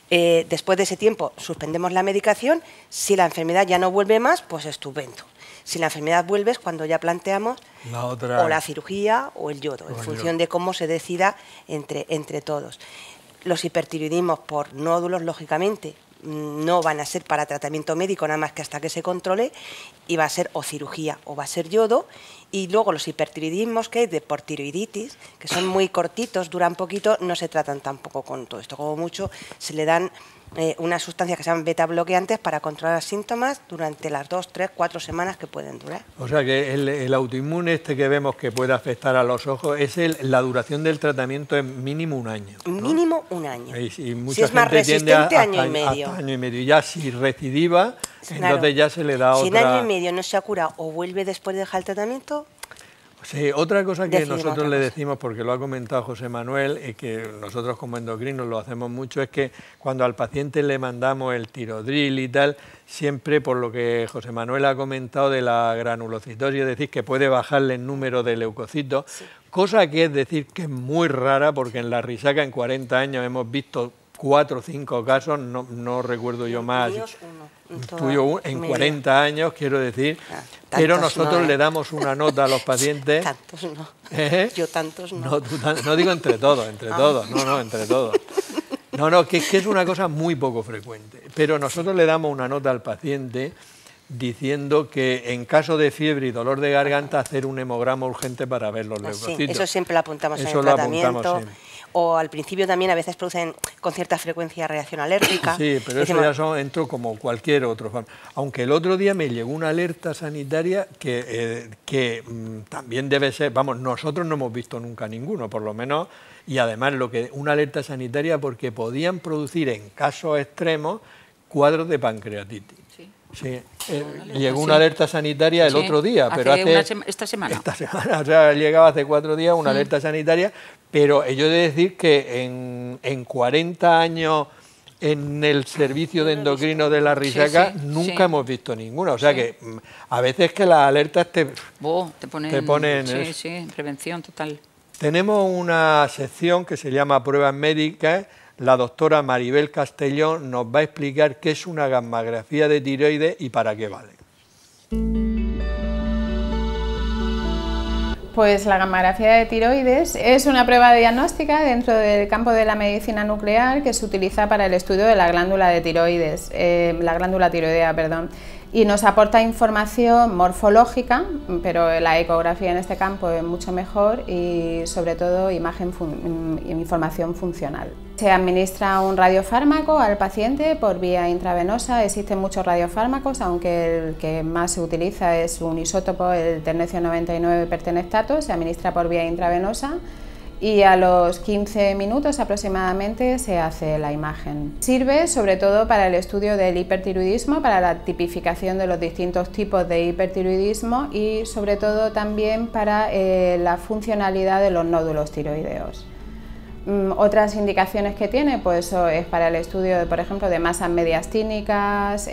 después de ese tiempo suspendemos la medicación. Si la enfermedad ya no vuelve más, pues estupendo. Si la enfermedad vuelve es cuando ya planteamos o la cirugía o el yodo, en función de cómo se decida entre todos. Los hipertiroidismos por nódulos, lógicamente, no van a ser para tratamiento médico nada más que hasta que se controle, y va a ser o cirugía o va a ser yodo. Y luego los hipertiroidismos que hay de por tiroiditis, que son muy cortitos, duran poquito, no se tratan tampoco con todo esto. Como mucho se le dan unas sustancias que se llaman beta bloqueantes para controlar los síntomas durante las 2, 3, 4 semanas que pueden durar. O sea que el autoinmune este que vemos que puede afectar a los ojos, la duración del tratamiento es mínimo un año, ¿no? Mínimo un año. Y mucha si es más gente tiende resistente, a año y medio. hasta año y medio. Y ya si recidiva, Claro. entonces ya se le da otra... Si en año y medio no se ha curado o vuelve después de dejar el tratamiento... Sí, otra cosa que Decidimos nosotros otra le cosa. decimos, porque lo ha comentado José Manuel, y que nosotros como endocrinos lo hacemos mucho, es que cuando al paciente le mandamos el tirodril y tal, siempre por lo que José Manuel ha comentado de la granulocitosis, es decir, que puede bajarle el número de leucocitos, cosa que es decir que es muy rara, porque en la risaca en 40 años hemos visto 4 o 5 casos, no recuerdo yo más. Tuyo en 40 años, quiero decir, pero nosotros le damos una nota a los pacientes. Tantos no. Yo tantos no. No digo entre todos, entre todos, entre todos. Que es una cosa muy poco frecuente, pero nosotros le damos una nota al paciente diciendo que en caso de fiebre y dolor de garganta hacer un hemograma urgente para ver los leucocitos. Sí, eso siempre lo apuntamos en el tratamiento. O al principio también a veces producen con cierta frecuencia reacción alérgica. Sí, pero eso ya entró como cualquier otro. Aunque el otro día me llegó una alerta sanitaria que también debe ser, nosotros no hemos visto nunca ninguno, por lo menos, y además una alerta sanitaria porque podían producir en casos extremos cuadros de pancreatitis. Sí, llegó una alerta sanitaria el otro día, pero esta semana. Esta semana, o sea, llegaba hace 4 días una alerta sanitaria, pero yo he de decir que en 40 años en el servicio de endocrino de la risaca nunca hemos visto ninguna, o sea que a veces que las alertas te ponen en prevención total. Tenemos una sección que se llama Pruebas Médicas. La doctora Maribel Castellón nos va a explicar qué es una gammagrafía de tiroides y para qué vale. Pues la gammagrafía de tiroides es una prueba diagnóstica dentro del campo de la medicina nuclear que se utiliza para el estudio de la glándula de tiroides, la glándula tiroidea, perdón. Y nos aporta información morfológica, pero la ecografía en este campo es mucho mejor y sobre todo información funcional. Se administra un radiofármaco al paciente por vía intravenosa. Existen muchos radiofármacos, aunque el que más se utiliza es un isótopo, el ternecio 99 pertenectato, se administra por vía intravenosa. Y a los 15 minutos aproximadamente se hace la imagen. Sirve sobre todo para el estudio del hipertiroidismo, para la tipificación de los distintos tipos de hipertiroidismo y sobre todo también para la funcionalidad de los nódulos tiroideos. Otras indicaciones que tiene pues es para el estudio, por ejemplo, de masas mediastínicas,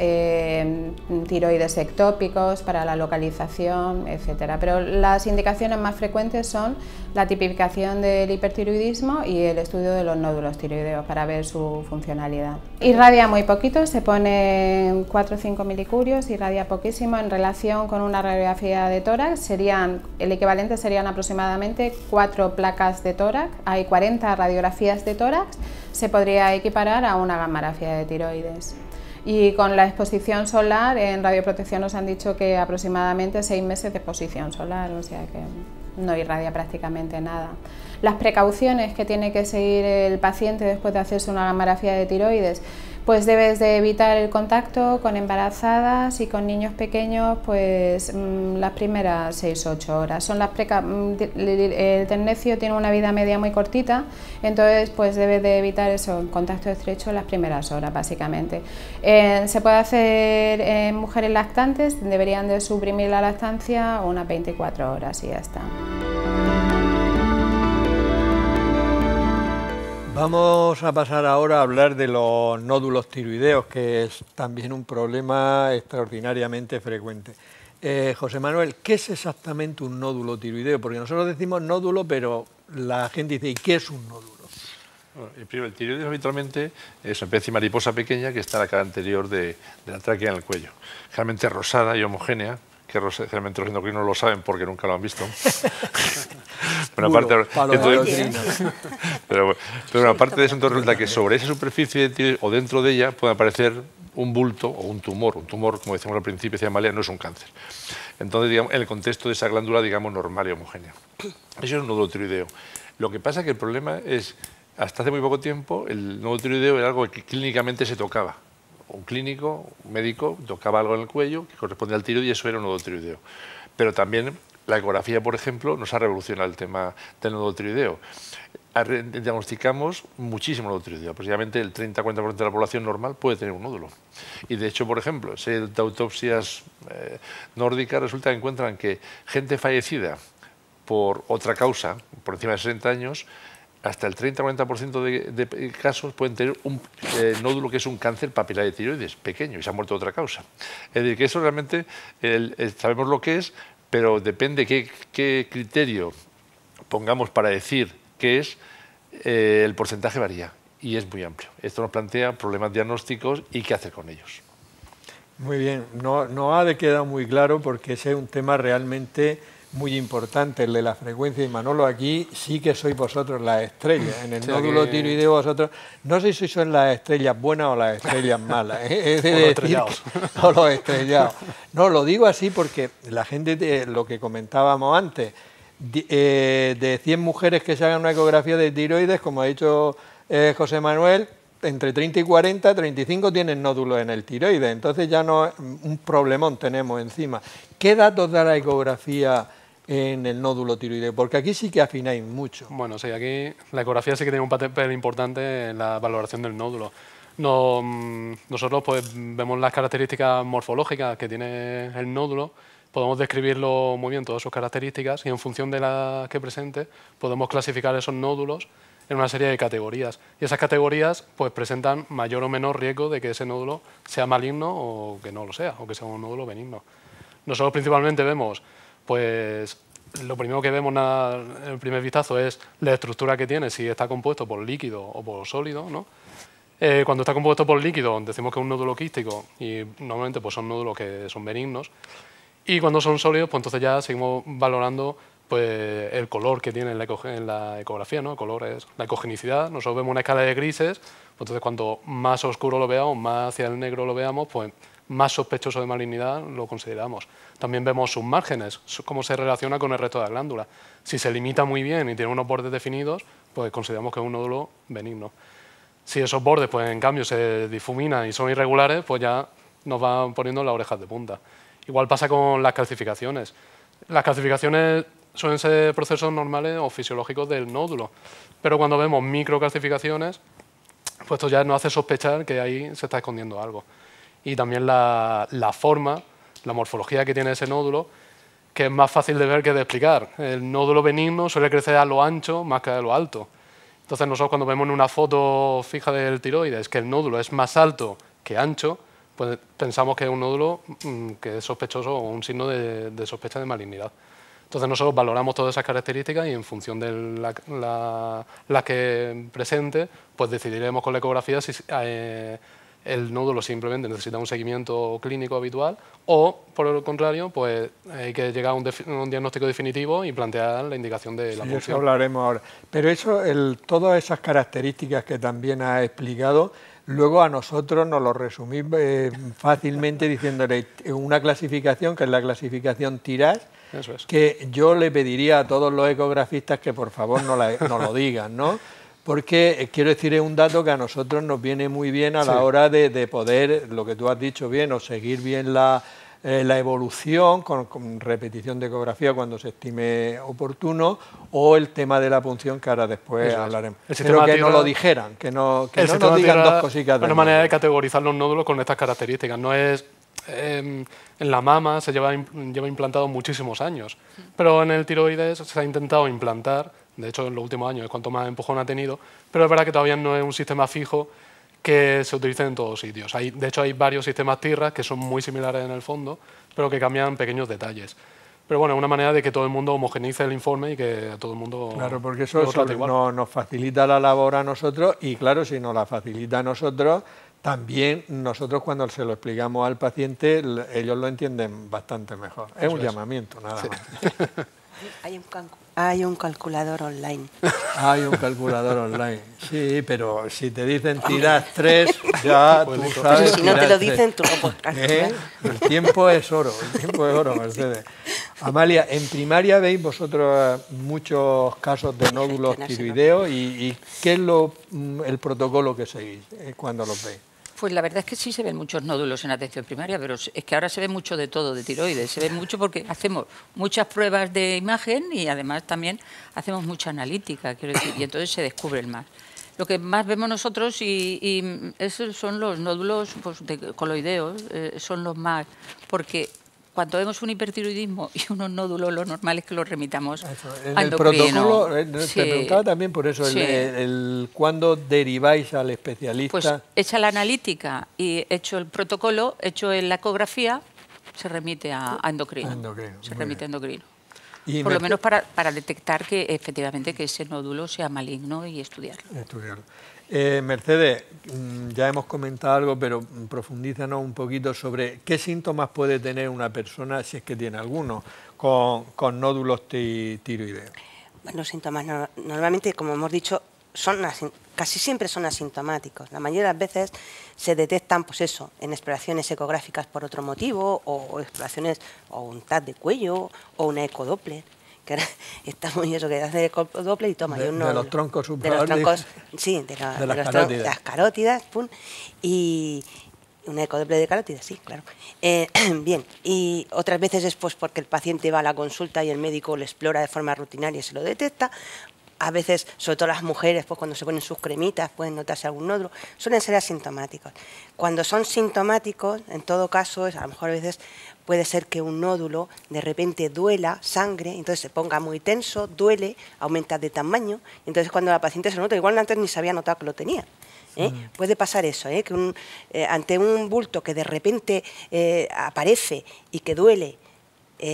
tiroides ectópicos, para la localización, etcétera. Pero las indicaciones más frecuentes son la tipificación del hipertiroidismo y el estudio de los nódulos tiroideos para ver su funcionalidad. Irradia muy poquito, se pone 4 o 5 milicurios, irradia poquísimo en relación con una radiografía de tórax. El equivalente serían aproximadamente 4 placas de tórax, hay 40 radiografías de tórax, se podría equiparar a una gammagrafía de tiroides. Y con la exposición solar, en radioprotección nos han dicho que aproximadamente 6 meses de exposición solar, o sea que no irradia prácticamente nada. Las precauciones que tiene que seguir el paciente después de hacerse una gammagrafía de tiroides, pues debes de evitar el contacto con embarazadas y con niños pequeños pues las primeras 6-8 horas. El ternecio tiene una vida media muy cortita, entonces pues debes de evitar eso, el contacto estrecho las primeras horas básicamente. Se puede hacer en mujeres lactantes, deberían de suprimir la lactancia unas 24 horas y ya está. Vamos a pasar ahora a hablar de los nódulos tiroideos, que es también un problema extraordinariamente frecuente. José Manuel, ¿qué es exactamente un nódulo tiroideo? Porque nosotros decimos nódulo, pero la gente dice, ¿y qué es un nódulo? Bueno, el tiroides habitualmente es una especie de mariposa pequeña que está en la cara anterior de la tráquea en el cuello, generalmente rosada y homogénea, que realmente los endocrinos lo saben porque nunca lo han visto. Pero aparte de eso, entonces resulta que sobre esa superficie o dentro de ella puede aparecer un bulto o un tumor. Un tumor, como decíamos al principio, decía Amalia, no es un cáncer. Entonces, digamos, en el contexto de esa glándula, digamos, normal y homogénea. Eso es un nódulo tiroideo. Lo que pasa es que el problema es, hasta hace muy poco tiempo, el nódulo tiroideo era algo que clínicamente se tocaba. Un clínico, un médico, tocaba algo en el cuello que corresponde al tiroides y eso era un nódulo tiroideo. Pero también la ecografía, por ejemplo, nos ha revolucionado el tema del nódulo tiroideo. Diagnosticamos muchísimo nódulo tiroideo, aproximadamente el 30-40% de la población normal puede tener un nódulo. Y de hecho, por ejemplo, de autopsias nórdicas resulta que encuentran que gente fallecida por otra causa, por encima de 60 años, hasta el 30-40% de casos pueden tener un nódulo que es un cáncer papilar de tiroides, pequeño, y se ha muerto de otra causa. Es decir, que eso realmente sabemos lo que es, pero depende qué criterio pongamos para decir qué es, el porcentaje varía y es muy amplio. Esto nos plantea problemas diagnósticos y qué hacer con ellos. Muy bien, no ha quedado muy claro porque ese es un tema realmente muy importante, el de la frecuencia. Y Manolo, aquí sí que sois vosotros las estrellas. En el nódulo tiroideo vosotros, no sé si son las estrellas buenas o las estrellas malas. O los estrellados. No, lo digo así porque la gente, lo que comentábamos antes, de 100 mujeres que se hagan una ecografía de tiroides, como ha dicho José Manuel, entre 30 y 40, 35 tienen nódulos en el tiroides. Entonces ya no un problemón tenemos encima. ¿Qué datos da la ecografía en el nódulo tiroideo? Porque aquí sí que afináis mucho. Bueno, sí, aquí la ecografía sí que tiene un papel importante en la valoración del nódulo. Nosotros pues vemos las características morfológicas que tiene el nódulo, podemos describirlo muy bien, todas sus características, y en función de las que presente podemos clasificar esos nódulos en una serie de categorías. Y esas categorías pues presentan mayor o menor riesgo de que ese nódulo sea maligno o que no lo sea, o que sea un nódulo benigno. Nosotros principalmente vemos, pues lo primero que vemos en el primer vistazo es la estructura que tiene, si está compuesto por líquido o por sólido, ¿no? Cuando está compuesto por líquido decimos que es un nódulo quístico y normalmente pues son nódulos que son benignos. Y cuando son sólidos, pues entonces ya seguimos valorando pues el color que tiene en la ecografía, ¿no? El color es la ecogenicidad. Nosotros vemos una escala de grises, pues entonces cuanto más oscuro lo veamos, más hacia el negro lo veamos, pues más sospechoso de malignidad lo consideramos. También vemos sus márgenes, cómo se relaciona con el resto de la glándula. Si se limita muy bien y tiene unos bordes definidos, pues consideramos que es un nódulo benigno. Si esos bordes, pues en cambio, se difuminan y son irregulares, pues ya nos van poniendo las orejas de punta. Igual pasa con las calcificaciones. Las calcificaciones suelen ser procesos normales o fisiológicos del nódulo, pero cuando vemos microcalcificaciones, pues esto ya nos hace sospechar que ahí se está escondiendo algo. Y también la forma, la morfología que tiene ese nódulo, que es más fácil de ver que de explicar. El nódulo benigno suele crecer a lo ancho más que a lo alto. Entonces nosotros cuando vemos en una foto fija del tiroides que el nódulo es más alto que ancho, pues pensamos que es un nódulo que es sospechoso o un signo de sospecha de malignidad. Entonces nosotros valoramos todas esas características y en función de las que presente, pues decidiremos con la ecografía si el nódulo simplemente necesita un seguimiento clínico habitual o, por el contrario, pues hay que llegar a un diagnóstico definitivo y plantear la indicación de la punción. Eso hablaremos ahora. Pero eso, todas esas características que también has explicado, luego a nosotros nos lo resumís fácilmente diciéndole una clasificación, que es la clasificación TIRAS, que yo le pediría a todos los ecografistas que por favor nos lo digan, ¿no? Porque, quiero decir, es un dato que a nosotros nos viene muy bien a la hora de poder, lo que tú has dicho bien, o seguir bien la evolución con repetición de ecografía cuando se estime oportuno, o el tema de la punción, que ahora después hablaremos. Pero que no lo dijeran, que no nos digan dos cositas. Una manera de categorizar los nódulos con estas características. No es en la mama se lleva implantado muchísimos años, pero en el tiroides se ha intentado implantar. De hecho, en los últimos años es cuanto más empujón ha tenido, pero es verdad que todavía no es un sistema fijo que se utilice en todos sitios. De hecho, hay varios sistemas TIRAS que son muy similares en el fondo, pero que cambian pequeños detalles. Pero bueno, es una manera de que todo el mundo homogeneice el informe y que todo el mundo... Claro, porque eso nos facilita la labor a nosotros y claro, si nos la facilita a nosotros, también nosotros cuando se lo explicamos al paciente, ellos lo entienden bastante mejor. Es un llamamiento, nada más. Hay un calculador online. Hay un calculador online, sí, pero si te dicen tirar 3, ya tú sabes. Si no te lo dicen, tú no puedes calcular. El tiempo es oro, Mercedes. Amalia, en primaria veis vosotros muchos casos de nódulos tiroideos y ¿qué es el protocolo que seguís cuando los veis? Pues la verdad es que sí se ven muchos nódulos en atención primaria, pero es que ahora se ve mucho de todo de tiroides. Se ve mucho porque hacemos muchas pruebas de imagen y además también hacemos mucha analítica, quiero decir, y entonces se descubren más. Lo que más vemos nosotros y esos son los nódulos pues, coloideos, son los más, porque cuando vemos un hipertiroidismo y unos nódulos, lo normal es que los remitamos en a endocrino. El protocolo, te preguntaba también por eso, ¿cuándo deriváis al especialista? Pues hecha la analítica y hecho el protocolo, hecho la ecografía, se remite a endocrino. Se remite a endocrino. Por lo menos para detectar que efectivamente que ese nódulo sea maligno y estudiarlo. Mercedes, ya hemos comentado algo, pero profundízanos un poquito sobre qué síntomas puede tener una persona, si es que tiene alguno, con nódulos tiroideos. Bueno, los síntomas normalmente, como hemos dicho, casi siempre son asintomáticos. La mayoría de las veces se detectan, pues eso, en exploraciones ecográficas por otro motivo, o exploraciones, o un TAC de cuello, o una ecodoppler. Que ahora está muy eso, que hace ecodoppler y toma. De los troncos de los troncos, sí, de las carótidas, pum, y una ecodoppler de carótidas, sí, claro. Bien, y otras veces es pues porque el paciente va a la consulta y el médico lo explora de forma rutinaria y se lo detecta. A veces, sobre todo las mujeres, pues cuando se ponen sus cremitas pueden notarse algún nódulo, suelen ser asintomáticos. Cuando son sintomáticos, en todo caso, a lo mejor a veces puede ser que un nódulo de repente duela, sangre, entonces se ponga muy tenso, duele, aumenta de tamaño, entonces cuando la paciente se lo nota, igual antes ni se había notado que lo tenía. Puede pasar eso, que ante un bulto que de repente aparece y que duele,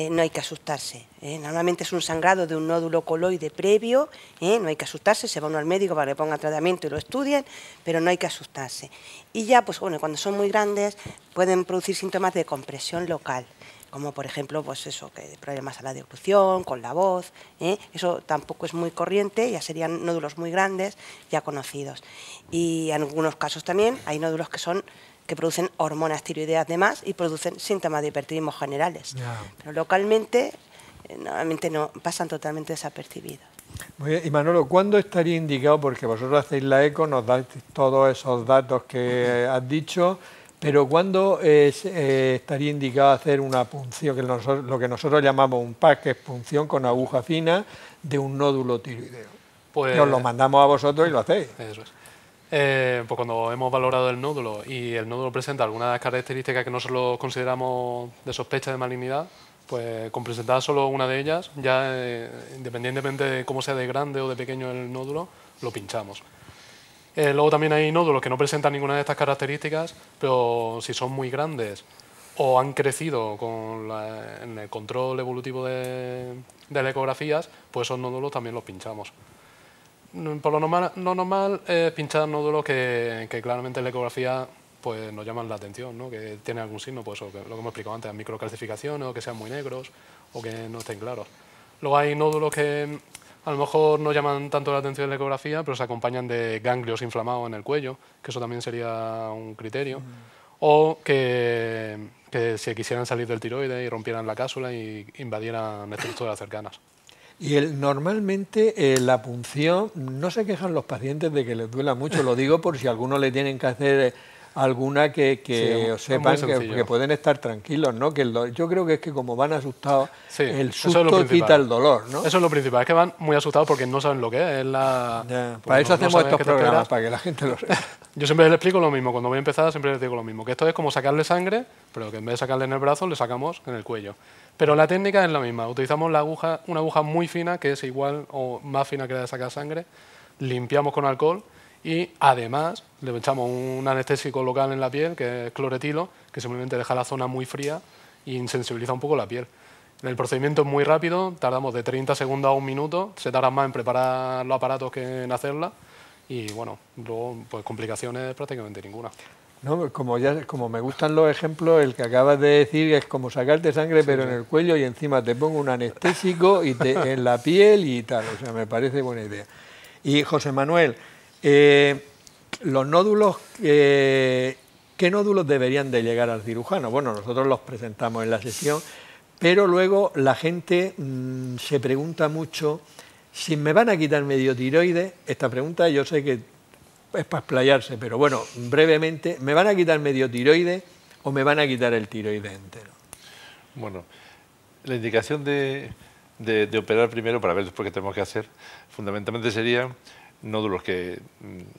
no hay que asustarse. Normalmente es un sangrado de un nódulo coloide previo, no hay que asustarse, se va uno al médico para que le ponga tratamiento y lo estudien, pero no hay que asustarse. Y ya, pues bueno, cuando son muy grandes pueden producir síntomas de compresión local, como por ejemplo, pues eso, que problemas a la deglución, con la voz, eso tampoco es muy corriente, ya serían nódulos muy grandes, ya conocidos. Y en algunos casos también hay nódulos que producen hormonas tiroideas de más y producen síntomas de hipertiroidismo generales. Pero localmente, normalmente no, pasan totalmente desapercibidos. Muy bien. Y Manolo, ¿cuándo estaría indicado? Porque vosotros hacéis la eco, nos dais todos esos datos que has dicho, pero ¿cuándo estaría indicado hacer una punción, lo que nosotros llamamos un PAC, que es punción con aguja fina de un nódulo tiroideo? Pues, que os lo mandamos a vosotros y lo hacéis. Eso es. Pues cuando hemos valorado el nódulo y el nódulo presenta algunas características que nosotros consideramos de sospecha de malignidad, pues con presentar solo una de ellas, ya independientemente de cómo sea de grande o de pequeño el nódulo, lo pinchamos. Luego también hay nódulos que no presentan ninguna de estas características, pero si son muy grandes o han crecido en el control evolutivo de las ecografías, pues esos nódulos también los pinchamos. Por lo normal es pinchar nódulos que claramente en la ecografía pues, nos llaman la atención, ¿no? Que tienen algún signo, pues lo que hemos explicado antes, microcalcificaciones o que sean muy negros o que no estén claros. Luego hay nódulos que a lo mejor no llaman tanto la atención en la ecografía, pero se acompañan de ganglios inflamados en el cuello, que eso también sería un criterio. O que se quisieran salir del tiroides y rompieran la cápsula y invadieran estructuras cercanas. Y normalmente la punción, no se quejan los pacientes de que les duela mucho, lo digo por si a alguno le tienen que hacer alguna que sepan que pueden estar tranquilos, ¿no? Que yo creo que es que como van asustados, el susto quita el dolor, ¿no? Eso es lo principal, es que van muy asustados porque no saben lo que es. Para eso hacemos estos programas, para que la gente lo sepa. Yo siempre les explico lo mismo, cuando voy a empezar siempre les digo lo mismo, que esto es como sacarle sangre, pero que en vez de sacarle en el brazo, le sacamos en el cuello. Pero la técnica es la misma, utilizamos una aguja muy fina, que es igual o más fina que la de sacar sangre, limpiamos con alcohol y además le echamos un anestésico local en la piel, que es cloretilo, que simplemente deja la zona muy fría y insensibiliza un poco la piel. El procedimiento es muy rápido, tardamos de 30 segundos a 1 minuto, se tarda más en preparar los aparatos que en hacerla y bueno, luego pues complicaciones prácticamente ninguna. ¿no? Como me gustan los ejemplos, el que acabas de decir es como sacarte sangre, pero en el cuello y encima te pongo un anestésico y en la piel y tal. O sea, me parece buena idea. Y José Manuel, los nódulos, ¿qué nódulos deberían de llegar al cirujano? Bueno, nosotros los presentamos en la sesión, pero luego la gente se pregunta mucho si me van a quitar medio tiroides. Esta pregunta yo sé que es para explayarse, pero bueno, brevemente, ¿me van a quitar medio tiroides o me van a quitar el tiroides entero? Bueno, la indicación de operar primero para ver después qué tenemos que hacer, fundamentalmente serían nódulos que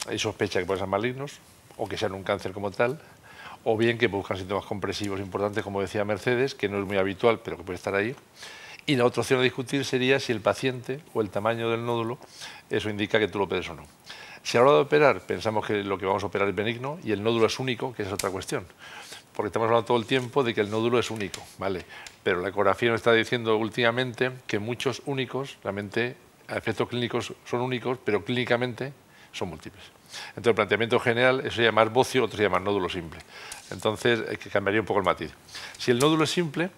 hay sospecha que pueden ser malignos o que sean un cáncer como tal, o bien que buscan síntomas compresivos importantes, como decía Mercedes, que no es muy habitual, pero que puede estar ahí. Y la otra opción a discutir sería si el paciente o el tamaño del nódulo, eso indica que tú lo operes o no. Si a la hora de operar pensamos que lo que vamos a operar es benigno y el nódulo es único, que es otra cuestión, porque estamos hablando todo el tiempo de que el nódulo es único, ¿vale? Pero la ecografía nos está diciendo últimamente que muchos únicos, realmente a efectos clínicos son únicos, pero clínicamente son múltiples. Entonces el planteamiento general, eso se llama bocio, otro se llama nódulo simple. Entonces cambiaría un poco el matiz. Si el nódulo es simple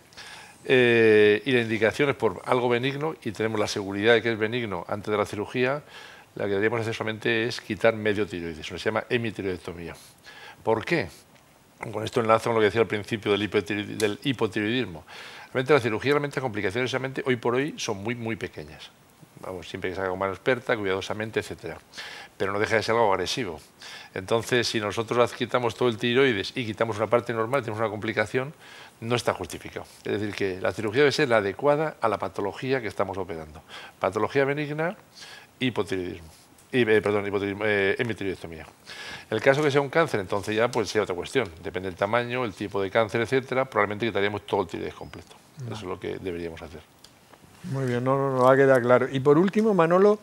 y la indicación es por algo benigno y tenemos la seguridad de que es benigno antes de la cirugía, la que deberíamos hacer solamente es quitar medio tiroides, eso se llama hemitiroidectomía. ¿Por qué? Con esto enlazo con lo que decía al principio del hipotiroidismo. Realmente la cirugía, realmente las complicaciones hoy por hoy son muy pequeñas. Vamos, siempre que se haga con mano experta, cuidadosamente, etcétera. Pero no deja de ser algo agresivo. Entonces, si nosotros quitamos todo el tiroides y quitamos una parte normal, tenemos una complicación, no está justificado. Es decir, que la cirugía debe ser la adecuada a la patología que estamos operando. Patología benigna, hemitiroidismo, hemitiroidectomía. El caso que sea un cáncer, entonces ya pues sea otra cuestión. Depende del tamaño, el tipo de cáncer, etcétera. Probablemente quitaríamos todo el tiroides completo. Eso es lo que deberíamos hacer. Muy bien, no va a quedar claro. Y por último, Manolo,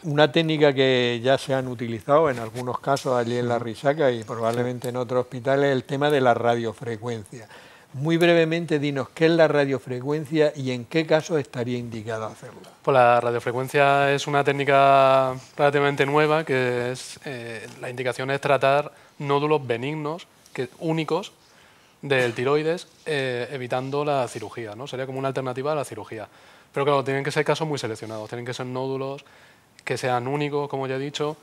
una técnica que ya se han utilizado en algunos casos allí en la Risaca y probablemente en otros hospitales, el tema de la radiofrecuencia. Muy brevemente, dinos qué es la radiofrecuencia y en qué casos estaría indicado hacerlo. Pues la radiofrecuencia es una técnica relativamente nueva que es, la indicación es tratar nódulos benignos, únicos, del tiroides, evitando la cirugía, ¿no? Sería como una alternativa a la cirugía. Pero claro, tienen que ser casos muy seleccionados, tienen que ser nódulos que sean únicos, como ya he dicho,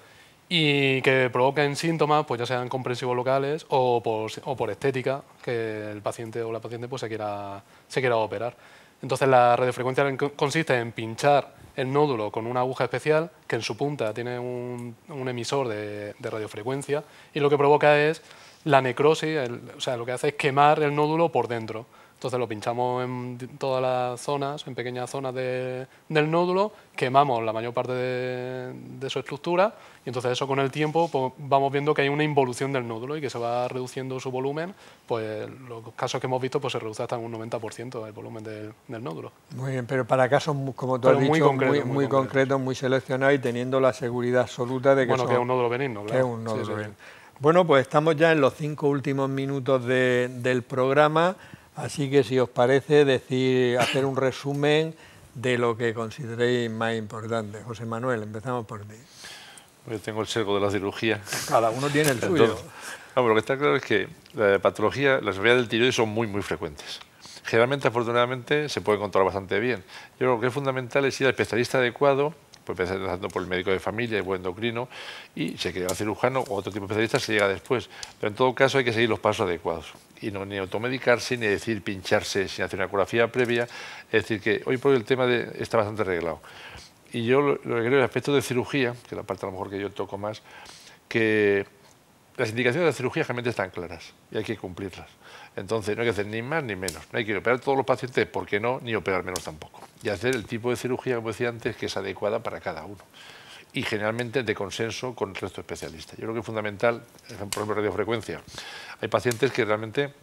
y que provoquen síntomas, pues ya sean comprensivos locales o por estética, que el paciente o la paciente pues se quiera operar. Entonces la radiofrecuencia consiste en pinchar el nódulo con una aguja especial que en su punta tiene un emisor de radiofrecuencia y lo que provoca es la necrosis, o sea, lo que hace es quemar el nódulo por dentro. Entonces lo pinchamos en todas las zonas, en pequeñas zonas del nódulo, quemamos la mayor parte de su estructura y entonces eso con el tiempo pues, vamos viendo que hay una involución del nódulo y que se va reduciendo su volumen, pues los casos que hemos visto pues se reduce hasta un 90% el volumen del nódulo. Muy bien, pero para casos, como tú has dicho, muy concretos, muy seleccionados y teniendo la seguridad absoluta de que, que es un nódulo benigno, claro. Que es un nódulo benigno. Bueno, pues estamos ya en los 5 últimos minutos del programa. Así que si os parece hacer un resumen de lo que consideréis más importante. José Manuel, empezamos por ti. Yo tengo el sesgo de la cirugía. Cada uno tiene el suyo. Lo que está claro es que la patología, las enfermedades del tiroides son muy frecuentes. Generalmente, afortunadamente, se puede controlar bastante bien. Yo creo que lo que es fundamental es ir al especialista adecuado, pues empezando por el médico de familia, el endocrino, y si quiere al cirujano o otro tipo de especialista se llega después. Pero en todo caso hay que seguir los pasos adecuados y no ni automedicarse ni decir pincharse sin hacer una ecografía previa. Es decir, que hoy por hoy el tema está bastante arreglado. Y yo lo que creo en el aspecto de cirugía, que es la parte a lo mejor que yo toco más, que las indicaciones de la cirugía realmente están claras y hay que cumplirlas. Entonces no hay que hacer ni más ni menos. No hay que operar todos los pacientes, ¿por qué no? Ni operar menos tampoco. Y hacer el tipo de cirugía, como decía antes, que es adecuada para cada uno. Y generalmente de consenso con el resto de especialistas. Yo creo que es fundamental, por ejemplo, radiofrecuencia. Hay pacientes que realmente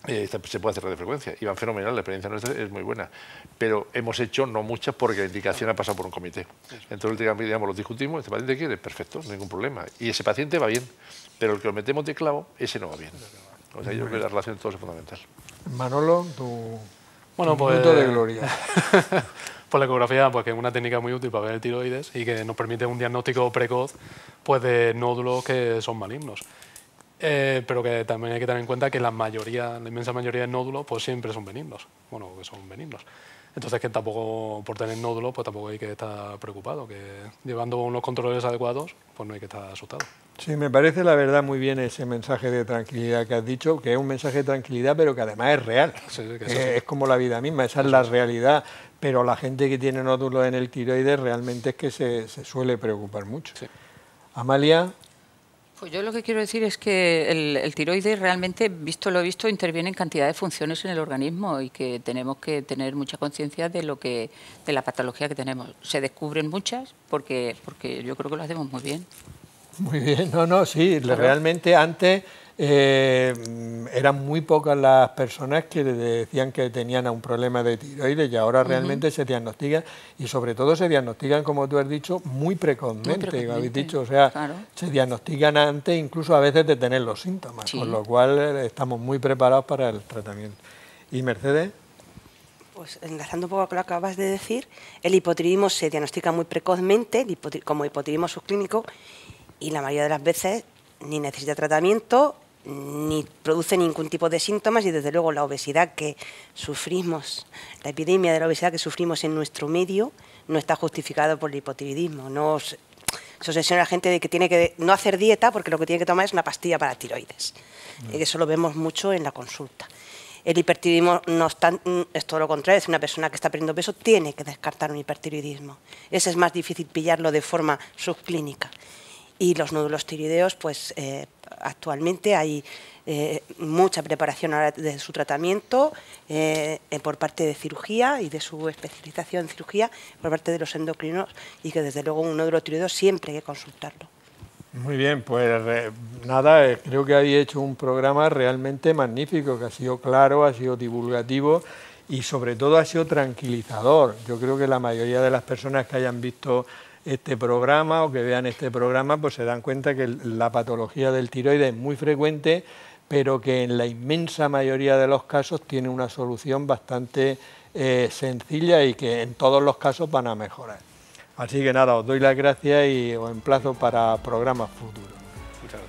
se puede hacer radiofrecuencia y van fenomenal, la experiencia nuestra es muy buena. Pero hemos hecho no muchas porque la indicación ha pasado por un comité. Entonces, digamos, lo discutimos, este paciente quiere, perfecto, no hay ningún problema. Y ese paciente va bien, pero el que lo metemos de clavo, ese no va bien. O sea, yo creo que la relación de todos es fundamental. Manolo, tu minuto de gloria. Pues la ecografía, pues que es una técnica muy útil para ver el tiroides y que nos permite un diagnóstico precoz pues de nódulos que son malignos. pero que también hay que tener en cuenta que la inmensa mayoría de nódulos pues siempre son benignos, bueno, que son benignos. Entonces que tampoco, por tener nódulos, pues tampoco hay que estar preocupado, que llevando unos controles adecuados, pues no hay que estar asustado. Sí, me parece la verdad muy bien ese mensaje de tranquilidad que has dicho, que es un mensaje de tranquilidad, pero que además es real. Sí, es como la vida misma, esa es la realidad. Pero la gente que tiene nódulos en el tiroides realmente es que se suele preocupar mucho. Sí. Amalia. Pues yo lo que quiero decir es que el tiroides realmente, visto lo visto, interviene en cantidad de funciones en el organismo y que tenemos que tener mucha conciencia de la patología que tenemos. Se descubren muchas porque yo creo que lo hacemos muy bien. Muy bien, sí, claro. Realmente antes eran muy pocas las personas que decían que tenían un problema de tiroides y ahora realmente se diagnostican y sobre todo se diagnostican, como tú has dicho, muy precozmente, habéis dicho, o sea, claro. Se diagnostican antes incluso a veces de tener los síntomas, sí. Con lo cual estamos muy preparados para el tratamiento. ¿Y Mercedes? Pues enlazando un poco con lo que acabas de decir, el hipotiroidismo se diagnostica muy precozmente como hipotiroidismo subclínico y la mayoría de las veces ni necesita tratamiento, ni produce ningún tipo de síntomas y desde luego la obesidad que sufrimos, la epidemia de la obesidad que sufrimos en nuestro medio no está justificado por el hipotiroidismo. No se obsesiona a la gente de que tiene que no hacer dieta porque lo que tiene que tomar es una pastilla para tiroides. Eso lo vemos mucho en la consulta. El hipertiroidismo no es todo lo contrario, es una persona que está perdiendo peso tiene que descartar un hipertiroidismo. Ese es más difícil pillarlo de forma subclínica. Y los nódulos tiroideos, pues actualmente hay mucha preparación ahora de su tratamiento por parte de cirugía y de su especialización en cirugía por parte de los endocrinos y que desde luego un nódulo tiroideo siempre hay que consultarlo. Muy bien, pues nada, creo que habéis hecho un programa realmente magnífico, que ha sido claro, ha sido divulgativo y sobre todo ha sido tranquilizador. Yo creo que la mayoría de las personas que hayan visto este programa o que vean este programa pues se dan cuenta que la patología del tiroides es muy frecuente, pero que en la inmensa mayoría de los casos tiene una solución bastante sencilla y que en todos los casos van a mejorar. Así que nada, os doy las gracias y os emplazo para programas futuros. Muchas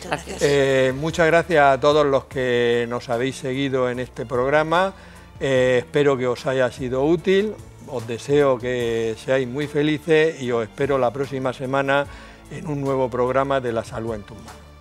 gracias. Muchas gracias a todos los que nos habéis seguido en este programa. Espero que os haya sido útil. Os deseo que seáis muy felices y os espero la próxima semana en un nuevo programa de La Salud en tus manos.